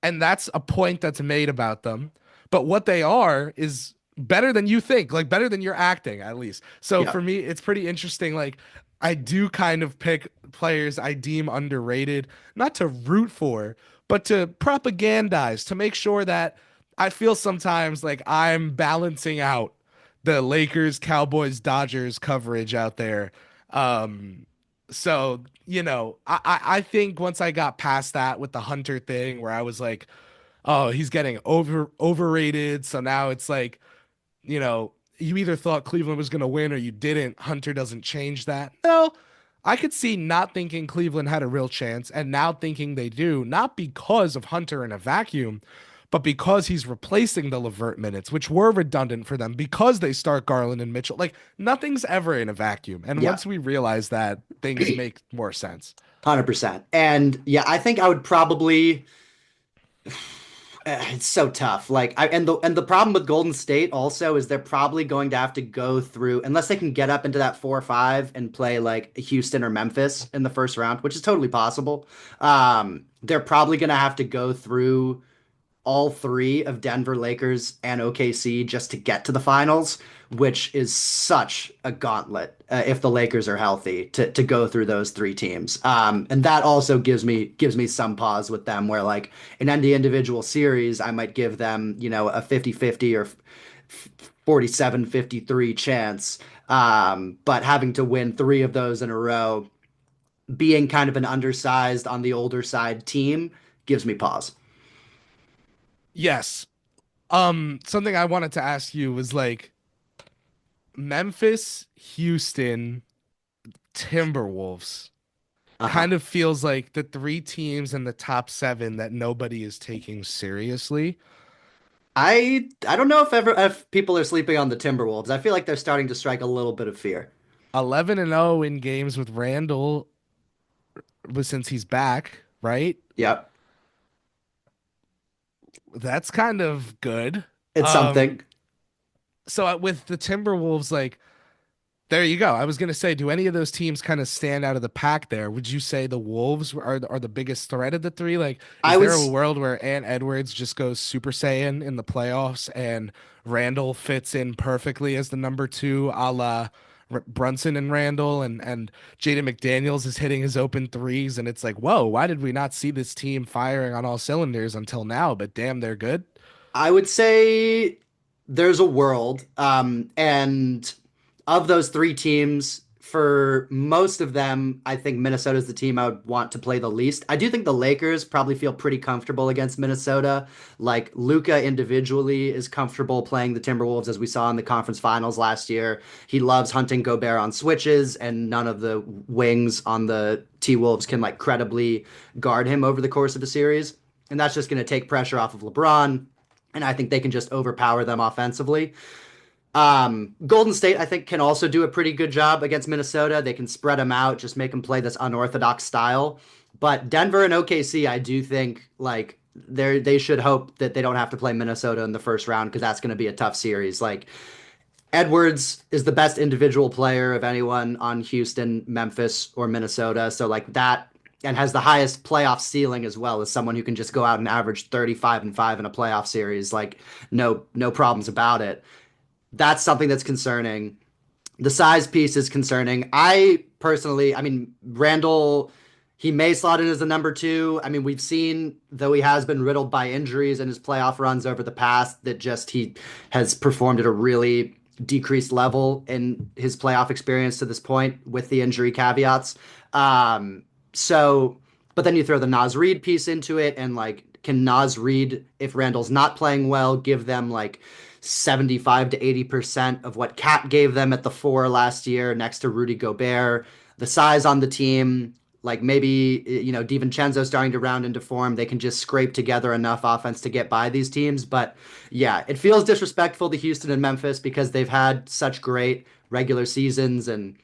and that's a point that's made about them. But what they are is better than you think, like better than you're acting, at least. So Yeah. for me, it's pretty interesting. Like, I do kind of pick players I deem underrated, not to root for, but to propagandize, to make sure that I feel sometimes like I'm balancing out the Lakers, Cowboys, Dodgers coverage out there. Um, I think once I got past that with the Hunter thing, where I was like, oh, he's getting overrated. So now it's like, you either thought Cleveland was going to win or you didn't. Hunter doesn't change that. No, I could see not thinking Cleveland had a real chance and now thinking they do, not because of Hunter in a vacuum, but because he's replacing the Levert minutes, which were redundant for them because they start Garland and Mitchell. Like nothing's ever in a vacuum. And Yeah. once we realize that, things make more sense. 100%. And yeah, I think I would probably it's so tough. Like and the problem with Golden State also is they're probably going to have to go through unless they can get up into that 4 or 5 and play like Houston or Memphis in the first round, which is totally possible. They're probably going to have to go through all three of Denver, Lakers, and OKC just to get to the finals, which is such a gauntlet if the Lakers are healthy to go through those three teams. And that also gives me some pause with them where like in any individual series, I might give them, a 50-50 or 47-53 chance. But having to win three of those in a row, being kind of an undersized on the older side team gives me pause. Yes. Something I wanted to ask you was like Memphis, Houston, Timberwolves Uh-huh. kind of feels like the three teams in the top seven that nobody is taking seriously. I don't know if people are sleeping on the Timberwolves. I feel like they're starting to strike a little bit of fear. 11-0 in games with Randall since he's back, right? Yep, That's kind of good. it's Um, something. with the Timberwolves, like there you go. I was gonna say, do any of those teams kind of stand out of the pack there? Would you say the Wolves are the biggest threat of the three? Like, I is there a was world where Ant Edwards just goes Super Saiyan in the playoffs and Randall fits in perfectly as the number two, a la Brunson and Randall, and Jaden McDaniels is hitting his open threes, and it's like, whoa, why did we not see this team firing on all cylinders until now? But damn, they're good. I would say there's a world, and of those three teams, for most of them, I think Minnesota's the team I would want to play the least. I do think the Lakers probably feel pretty comfortable against Minnesota. Like Luka individually is comfortable playing the Timberwolves as we saw in the conference finals last year. He loves hunting Gobert on switches, and none of the wings on the T-Wolves can like credibly guard him over the course of a series. And that's just going to take pressure off of LeBron. And I think they can just overpower them offensively. Golden State, I think, can also do a pretty good job against Minnesota. They can spread them out, just make them play this unorthodox style. But Denver and OKC, I do think like they should hope that they don't have to play Minnesota in the first round because that's going to be a tough series. Like Edwards is the best individual player of anyone on Houston, Memphis, or Minnesota. So like that and has the highest playoff ceiling as well as someone who can just go out and average 35 and 5 in a playoff series. Like no problems about it. That's something that's concerning. The size piece is concerning. I personally, I mean, Randall, he may slot in as a number two. I mean, we've seen, though he has been riddled by injuries in his playoff runs over the past, that just he has performed at a really decreased level in his playoff experience to this point with the injury caveats. Um, so, but then you throw the Naz Reid piece into it, and like, can Naz Reid, if Randall's not playing well, give them like 75 to 80% of what Cat gave them at the four last year next to Rudy Gobert? The size on the team, like maybe, DiVincenzo starting to round into form. They can just scrape together enough offense to get by these teams. But yeah, it feels disrespectful to Houston and Memphis because they've had such great regular seasons, and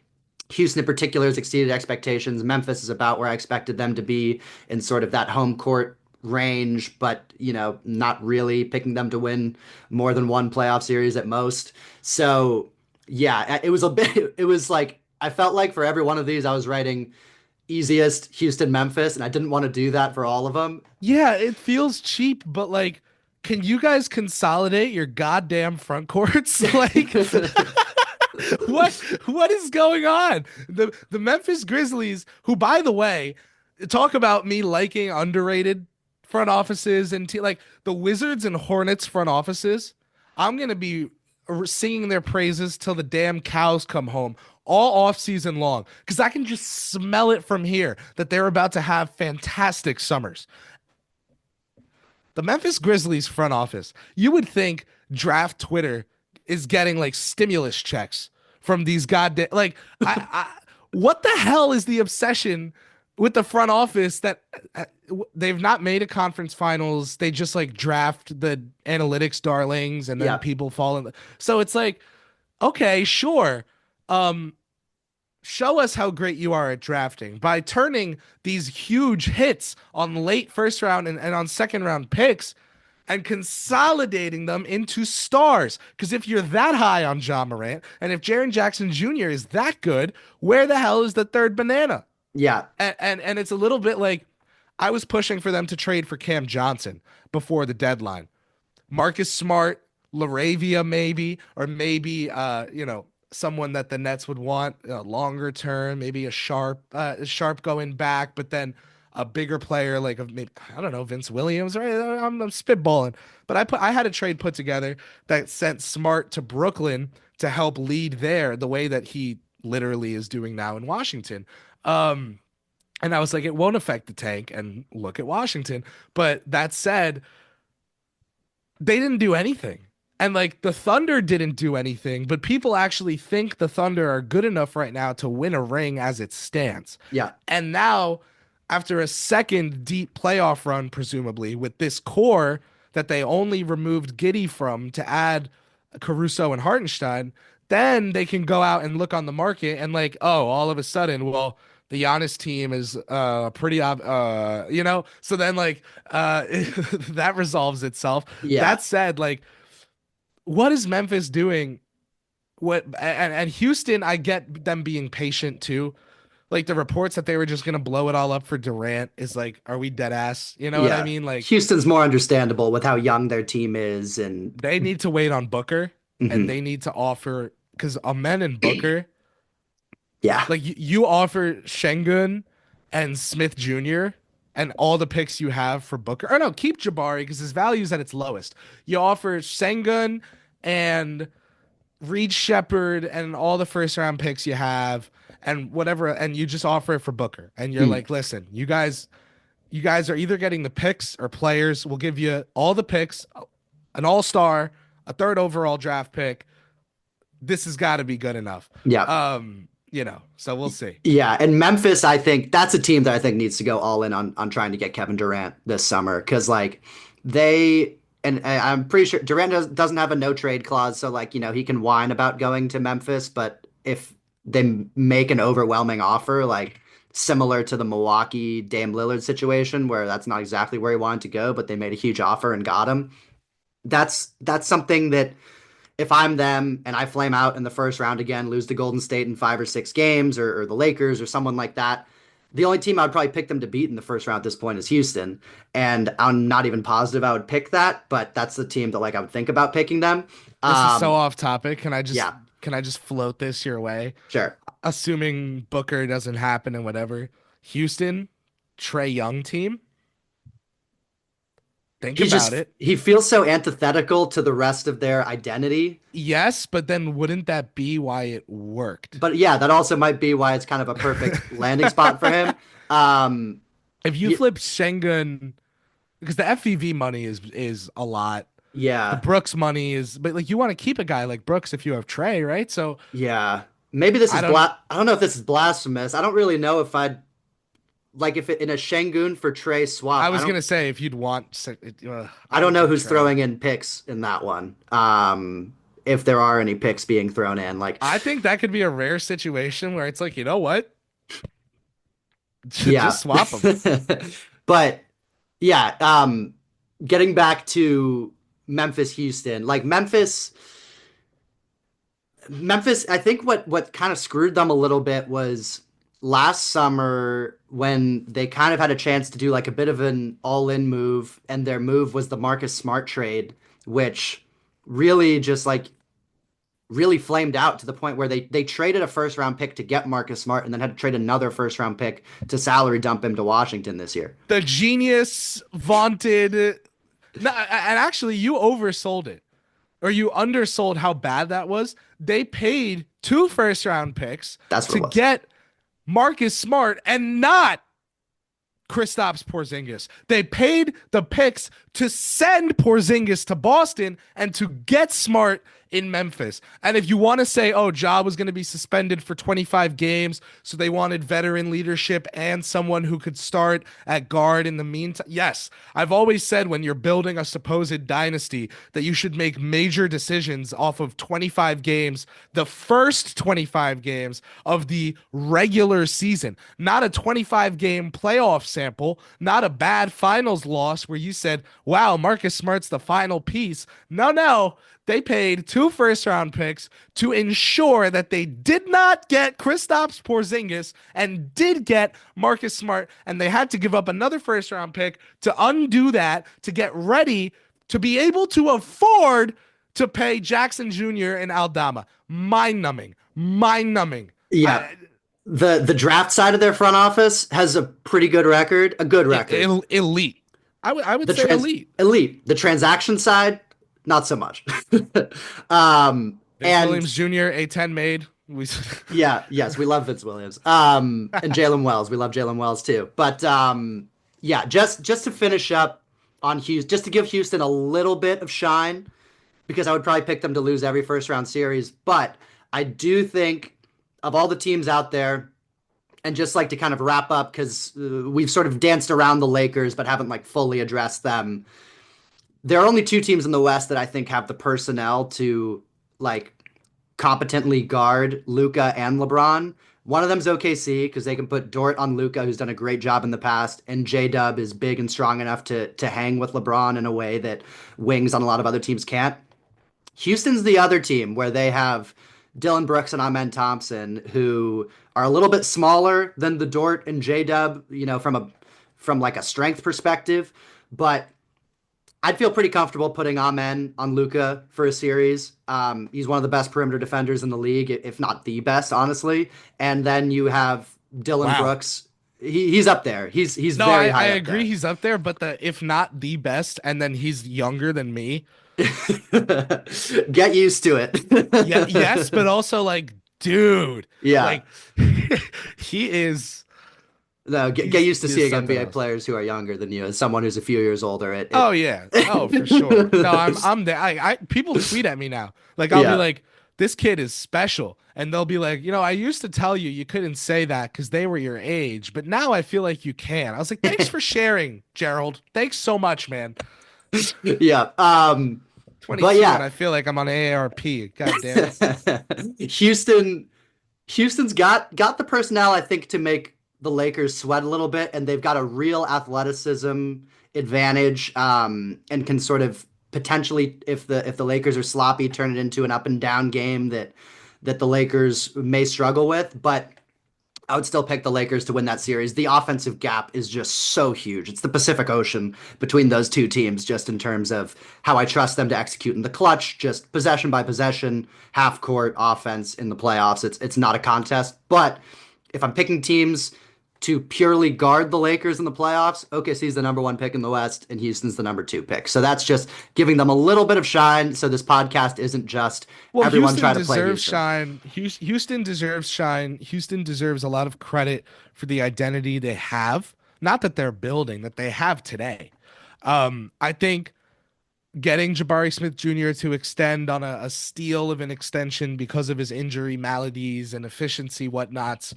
Houston in particular has exceeded expectations. Memphis is about where I expected them to be in sort of that home court range, but not really picking them to win more than one playoff series at most. So yeah, it was a bit, it was like, I felt like for every one of these, I was writing easiest Houston, Memphis, and I didn't want to do that for all of them. Yeah, it feels cheap, but like, can you guys consolidate your goddamn front courts? Like, what what is going on? The Memphis Grizzlies, who by the way, talk about me liking underrated front offices and like the Wizards and Hornets front offices. I'm gonna be singing their praises till the damn cows come home all off season long because I can just smell it from here that they're about to have fantastic summers. The Memphis Grizzlies front office, you would think draft Twitter is getting like stimulus checks from these goddamn like what the hell is the obsession with the front office that they've not made a conference finals. They just like draft the analytics darlings and then Yeah. people fall in. So it's like, okay, sure. Um, Show us how great you are at drafting by turning these huge hits on late first round and on second round picks and consolidating them into stars. Because if you're that high on John Morant and if Jaren Jackson Jr. is that good, where the hell is the third banana? Yeah. And it's a little bit like I was pushing for them to trade for Cam Johnson before the deadline. Marcus Smart, Laravia maybe, or maybe someone that the Nets would want longer term, maybe a sharp going back, but then a bigger player like maybe, I don't know, Vince Williams. Right? I'm spitballing, but I had a trade put together that sent Smart to Brooklyn to help lead there the way that he literally is doing now in Washington. Um, and I was like, it won't affect the tank. And look at Washington. But that said, they didn't do anything. And like the Thunder didn't do anything, but people actually think the Thunder are good enough right now to win a ring as it stands. Yeah. And now, after a second deep playoff run, presumably with this core that they only removed Giddy from to add Caruso and Hartenstein, then they can go out and look on the market and like, oh, all of a sudden, well, the Giannis team is so then like that resolves itself. Yeah. That said, like what is Memphis doing? What and Houston, I get them being patient too. Like the reports that they were just gonna blow it all up for Durant is like, are we dead ass? You know what I Yeah. mean? Like Houston's more understandable with how young their team is, and they need to wait on Booker and mhm. they need to offer because Amen and Booker, Yeah. like you offer Şengün and Smith Jr. and all the picks you have for Booker. Or no, keep Jabari because his value is at its lowest. You offer Şengün and Reed Shepard and all the first round picks you have and whatever, and you just offer it for Booker. And you're Mm. like, listen, you guys are either getting the picks or players. We'll give you all the picks, an all-star, a third overall draft pick. This has got to be good enough. Yeah. So we'll see. Yeah, and Memphis, I think that's a team that I think needs to go all in on trying to get Kevin Durant this summer because like they and I'm pretty sure Durant doesn't have a no trade clause, so like he can whine about going to Memphis, but if they make an overwhelming offer, like similar to the Milwaukee Dame Lillard situation, where that's not exactly where he wanted to go, but they made a huge offer and got him. That's something that if I'm them and I flame out in the first round again, lose to Golden State in 5 or 6 games or the Lakers or someone like that, the only team I would probably pick them to beat in the first round at this point is Houston. And I'm not even positive I would pick that, but that's the team that like I would think about picking them. This is so Um, off topic. Can I just yeah, can I just float this your way? sure. Assuming Booker doesn't happen and whatever. Houston, Trey Young team. Think about it. He feels so antithetical to the rest of their identity. Yes, but then wouldn't that be why it worked? But yeah, that also might be why it's kind of a perfect landing spot for him. Um, If you y- flip Schengen, because the FEV money is a lot. The yeah, Brooks money is, but like you want to keep a guy like Brooks if you have Trey, right? So yeah. Maybe this I is don't. I don't know if this is blasphemous. I don't really know if I'd like if it in a Shengun for Trey I swap. was gonna say if you'd want, I I don't would know take who's Trey. throwing in picks in that one. If there are any picks being thrown in, like I think that could be a rare situation where it's like, you know what, yeah. just swap them. But yeah, getting back to Memphis, Houston, like Memphis, I think what kind of screwed them a little bit was last summer when they kind of had a chance to do like a bit of an all-in move, and their move was the Marcus Smart trade, which really just like really flamed out to the point where they traded a first round pick to get Marcus Smart and then had to trade another first round pick to salary dump him to Washington this year. The genius vaunted. No, and actually, you oversold it. Or you undersold how bad that was. They paid 2 first round picks That's what to it was. get Marcus Smart and not Kristaps Porzingis. They paid the picks to send Porzingis to Boston and to get Smart in Memphis. And if you want to say, oh, Ja was going to be suspended for 25 games, so they wanted veteran leadership and someone who could start at guard in the meantime. Yes, I've always said when you're building a supposed dynasty that you should make major decisions off of 25 games, the first 25 games of the regular season, not a 25 game playoff sample, not a bad finals loss where you said, wow, Marcus Smart's the final piece. No, no. They paid 2 first round picks to ensure that they did not get Kristaps Porzingis and did get Marcus Smart, and they had to give up another 1st round pick to undo that to get ready to be able to afford to pay Jackson Jr. and Aldama. Mind numbing, mind numbing. Yeah. The draft side of their front office has a pretty good record, a good record. Elite. I would The say trans elite. elite. The transaction side, not so much. Vince And Williams Jr. A10 made. We yeah, yes, we love Vince Williams. And Jalen Wells. We love Jalen Wells too. But yeah, just to finish up on Houston, just to give Houston a little bit of shine, because I would probably pick them to lose every first round series. But I do think of all the teams out there, and just like to kind of wrap up because we've sort of danced around the Lakers but haven't like fully addressed them. There are only 2 teams in the West that I think have the personnel to like competently guard Luka and LeBron. One of them's OKC because they can put Dort on Luka, who's done a great job in the past, and J Dub is big and strong enough to hang with LeBron in a way that wings on a lot of other teams can't. Houston's the other team where they have Dylan Brooks and Amen Thompson, who are a little bit smaller than the Dort and J Dub, from like a strength perspective, but I'd feel pretty comfortable putting Amen on Luka for a series. He's one of the best perimeter defenders in the league, if not the best, honestly. And then you have Dylan wow. Brooks. He's up there. He's No, very I high up agree there. he's up there, but the if not the best, and then he's younger than me. Get used to Yeah, yes, but it. also like, dude, Yeah. like he is No, get he's used to he is seeing something NBA else. players who are younger than you. As someone who's a few years older, Oh yeah. Oh, for sure. No, I'm there. I people tweet at me now. Like I'll be yeah. like, this kid is special. And they'll be like, I used to tell you couldn't say that because they were your age, but now I feel like you can. I was like, thanks for sharing, Gerald. Thanks so much, man. Yeah. But 22 and yeah, I feel like I'm on AARP. God damn it. Houston Houston's got the personnel, I think, to make the Lakers sweat a little bit, and they've got a real athleticism advantage, and can sort of potentially, if the Lakers are sloppy, turn it into an up and down game that the Lakers may struggle with. But I would still pick the Lakers to win that series. The offensive gap is just so huge. It's the Pacific Ocean between those two teams, just in terms of how I trust them to execute in the clutch, just possession by possession, half court offense in the playoffs. It's not a contest. But if I'm picking teams to purely guard the Lakers in the playoffs, OKC's the number one pick in the West, and Houston's the number two pick. So that's just giving them a little bit of shine. So this podcast isn't just Well, everyone Houston try to play deserves Houston. shine. Houston deserves shine. Houston deserves a lot of credit for the identity they have. Not that they're building, that they have today. I think getting Jabari Smith Jr. to extend on a steal of an extension because of his injury maladies and efficiency whatnots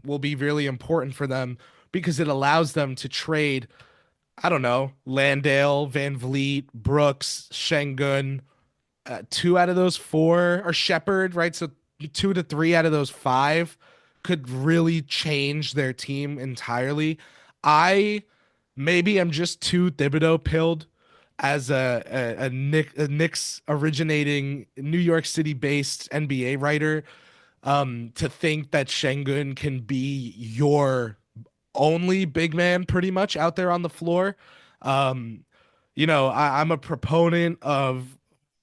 will be really important for them because it allows them to trade, I don't know, Landale, Van Vliet, Brooks, Şengün, two out of those four are Shepherd, right? So two to three out of those five could really change their team entirely. I maybe I'm just too Thibodeau pilled as a Knicks originating New York City based NBA writer to think that Şengün can be your only big man pretty much out there on the floor. Um, I'm a proponent of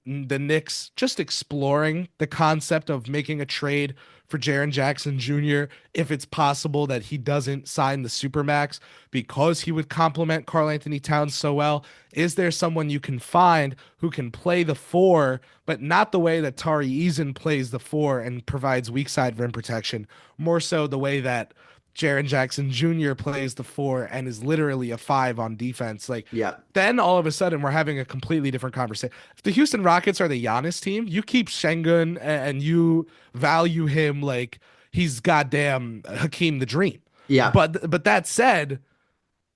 the Knicks just exploring the concept of making a trade for Jaren Jackson Jr. if it's possible that he doesn't sign the Supermax because he would complement Karl Anthony Towns so well. Is there someone you can find who can play the four, but not the way that Tari Eason plays the four and provides weak side rim protection, more so the way that Jaren Jackson Jr. plays the four and is literally a five on defense. Like, Yeah. then all of a sudden we're having a completely different conversation. If the Houston Rockets are the Giannis team, you keep Şengün and you value him like he's goddamn Hakeem the Dream. Yeah. But that said,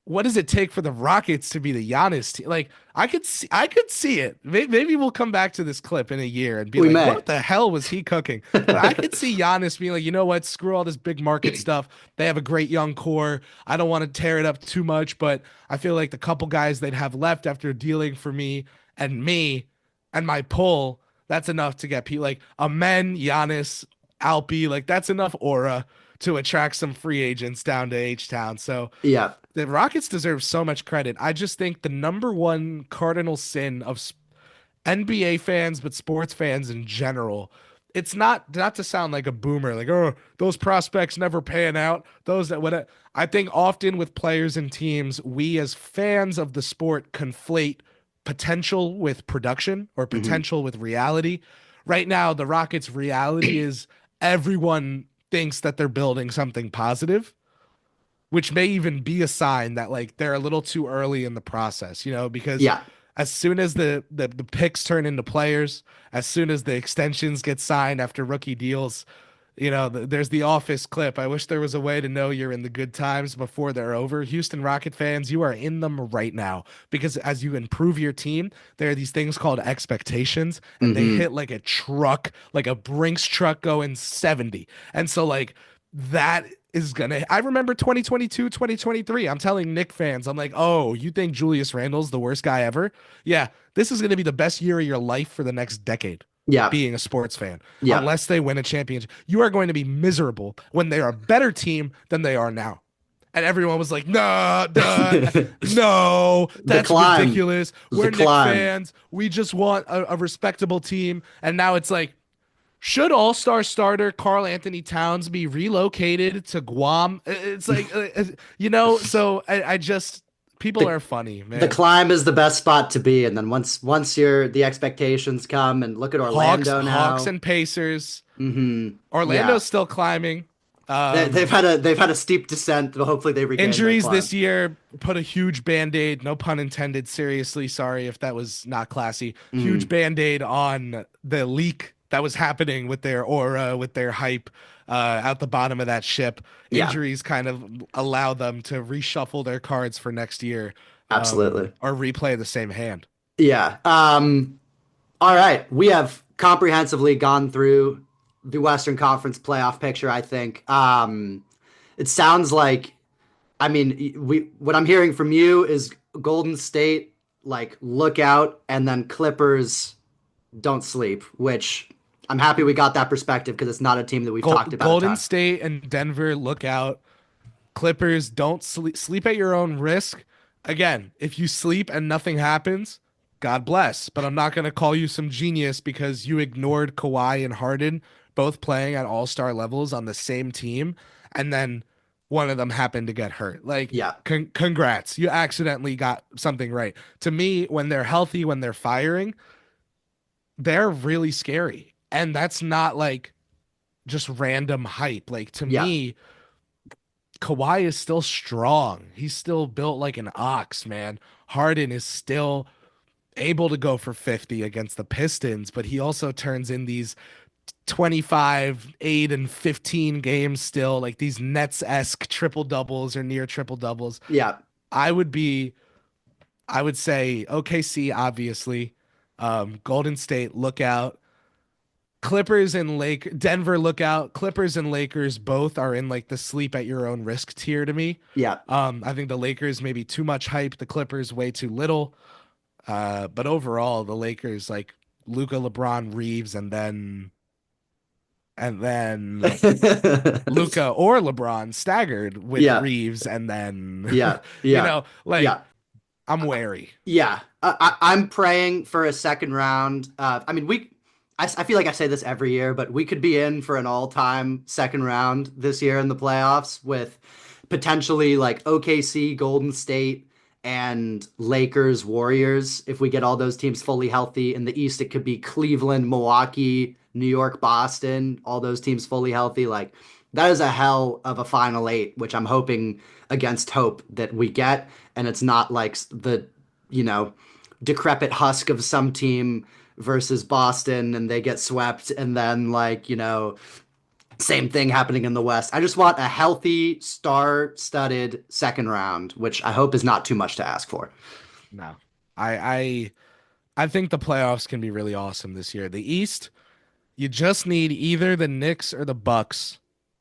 what does it take for the Rockets to be the Giannis team? Like I could see it. Maybe we'll come back to this clip in a year and be We like, may. what the hell was he cooking? But I could see Giannis being like, you know what? Screw all this big market stuff. They have a great young core. I don't want to tear it up too much, but I feel like the couple guys they'd have left after dealing for me and my pull, that's enough to get people like Amen, Giannis, Alpi, like that's enough aura to attract some free agents down to H Town. So Yeah. the Rockets deserve so much credit. I just think the number one cardinal sin of NBA fans, but sports fans in general, it's not to sound like a boomer, like, oh, those prospects never pan out. Those that would, I think often with players and teams, we as fans of the sport conflate potential with production or Hmm. potential with reality. Right now, the Rockets' reality is everyone thinks that they're building something positive, which may even be a sign that like they're a little too early in the process, because Yeah. as soon as the picks turn into players, as soon as the extensions get signed after rookie deals, there's the office clip. I wish there was a way to know you're in the good times before they're over. Houston Rocket fans, you are in them right now because as you improve your team, there are these things called expectations and they Hmm. hit like a truck, like a Brinks truck going 70. And so like that is gonna I remember 2022, 2023. I'm telling Nick fans, I'm like, oh, you think Julius Randle's the worst guy ever? Yeah, this is gonna be the best year of your life for the next decade Yeah. being a sports fan, Yeah. unless they win a championship. You are going to be miserable when they are a better team than they are now. And everyone was like, nah, duh, no, The that's climb. ridiculous. The We're Nick climb. fans. We just want a respectable team. And now it's like, should All Star starter Karl Anthony Towns be relocated to Guam? It's like, so I just People the are funny, the man. climb is the best spot to be, and then once the expectations come, and look at Orlando Hawks now. and Pacers. Yeah, Orlando's still climbing. they've Um, had a steep descent, but hopefully they regain their Injuries climb. this year put a huge band-aid, no pun intended, seriously, sorry if that was not classy. Huge Mm, band-aid on the leak that was happening with their aura, with their hype out the bottom of that ship. yeah, Injuries kind of allow them to reshuffle their cards for next year, absolutely. or replay the same hand. Yeah. All right, we have comprehensively gone through the Western Conference playoff picture, I think. It sounds like, I mean, what I'm hearing from you is Golden State, like, look out, and then Clippers don't sleep, which I'm happy we got that perspective because it's not a team that we've talked about a Golden ton. State and Denver, look out. Clippers, don't sleep at your own risk. Again, if you sleep and nothing happens, God bless. But I'm not going to call you some genius because you ignored Kawhi and Harden both playing at all-star levels on the same team, and then one of them happened to get hurt. Like, Yeah, congrats. You accidentally got something right. To me, when they're healthy, when they're firing, they're really scary. And that's not like just random hype. Like, to yeah, me, Kawhi is still strong. He's still built like an ox, man. Harden is still able to go for 50 against the Pistons, but he also turns in these 25, 8, and 15 games still, like these Nets-esque triple doubles or near triple doubles. yeah. I would be, I would say OKC, obviously. Golden State, look out. Clippers and Denver, look out. Clippers and Lakers both are in like the sleep at your own risk tier to me. Yeah. I think the Lakers maybe too much hype, the Clippers way too little. But overall, the Lakers like Luca, LeBron, Reeves, and then Luca or LeBron staggered with Yeah, Reeves, and then yeah, yeah, like yeah. I'm wary. Yeah, I'm praying for a second round. I mean, I feel like I say this every year, but we could be in for an all-time second round this year in the playoffs with potentially like OKC, Golden State, and Lakers, Warriors. If we get all those teams fully healthy in the East, it could be Cleveland, Milwaukee, New York, Boston, all those teams fully healthy. Like that is a hell of a final eight, which I'm hoping against hope that we get, and it's not like the you know decrepit husk of some team versus Boston and they get swept, and then like same thing happening in the West. I just want a healthy star-studded second round, which I hope is not too much to ask for. No, I I I think the playoffs can be really awesome this year. The East, you just need either the Knicks or the Bucks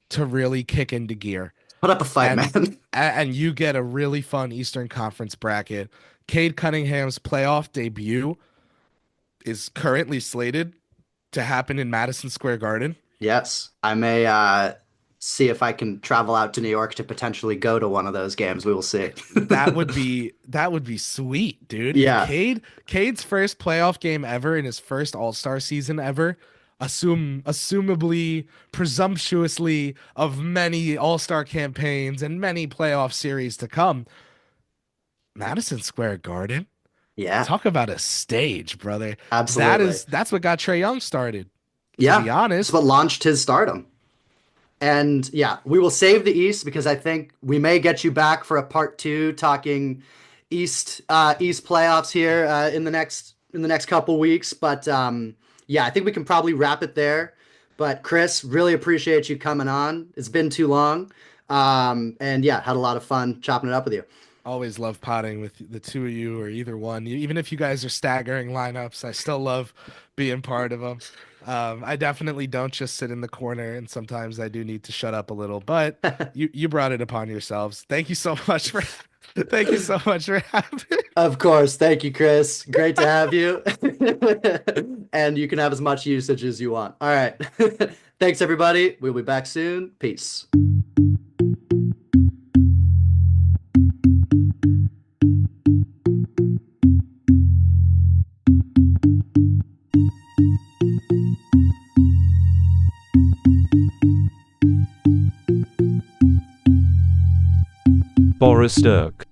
to really kick into gear. Put up a fight, and man. and you get a really fun Eastern Conference bracket. Cade Cunningham's playoff debut is currently slated to happen in Madison Square Garden. Yes, I may see if I can travel out to New York to potentially go to one of those games. We will see. That would be sweet, dude. If Yeah, Cade's first playoff game ever in his first All-Star season ever, assumably, presumptuously of many All-Star campaigns and many playoff series to come, Madison Square Garden. yeah, Talk about a stage, brother. absolutely. That's what got Trey Young started, to be Yeah, it's what honest. launched his stardom. And yeah, we will save the East because I think we may get you back for a part two talking East playoffs here in the next couple weeks. But yeah, I think we can probably wrap it there. But Kris, really appreciate you coming on. It's been too long. And yeah, had a lot of fun chopping it up with you. Always love potting with the two of you or either one. Even if you guys are staggering lineups, I still love being part of them. I definitely don't just sit in the corner, and sometimes I do need to shut up a little. But you brought it upon yourselves. Thank you so much for thank you so much for having. Of course. Thank you, Kris. Great to have you. And you can have as much usage as you want. All right. Thanks, everybody. We'll be back soon. Peace. Boris Dirk.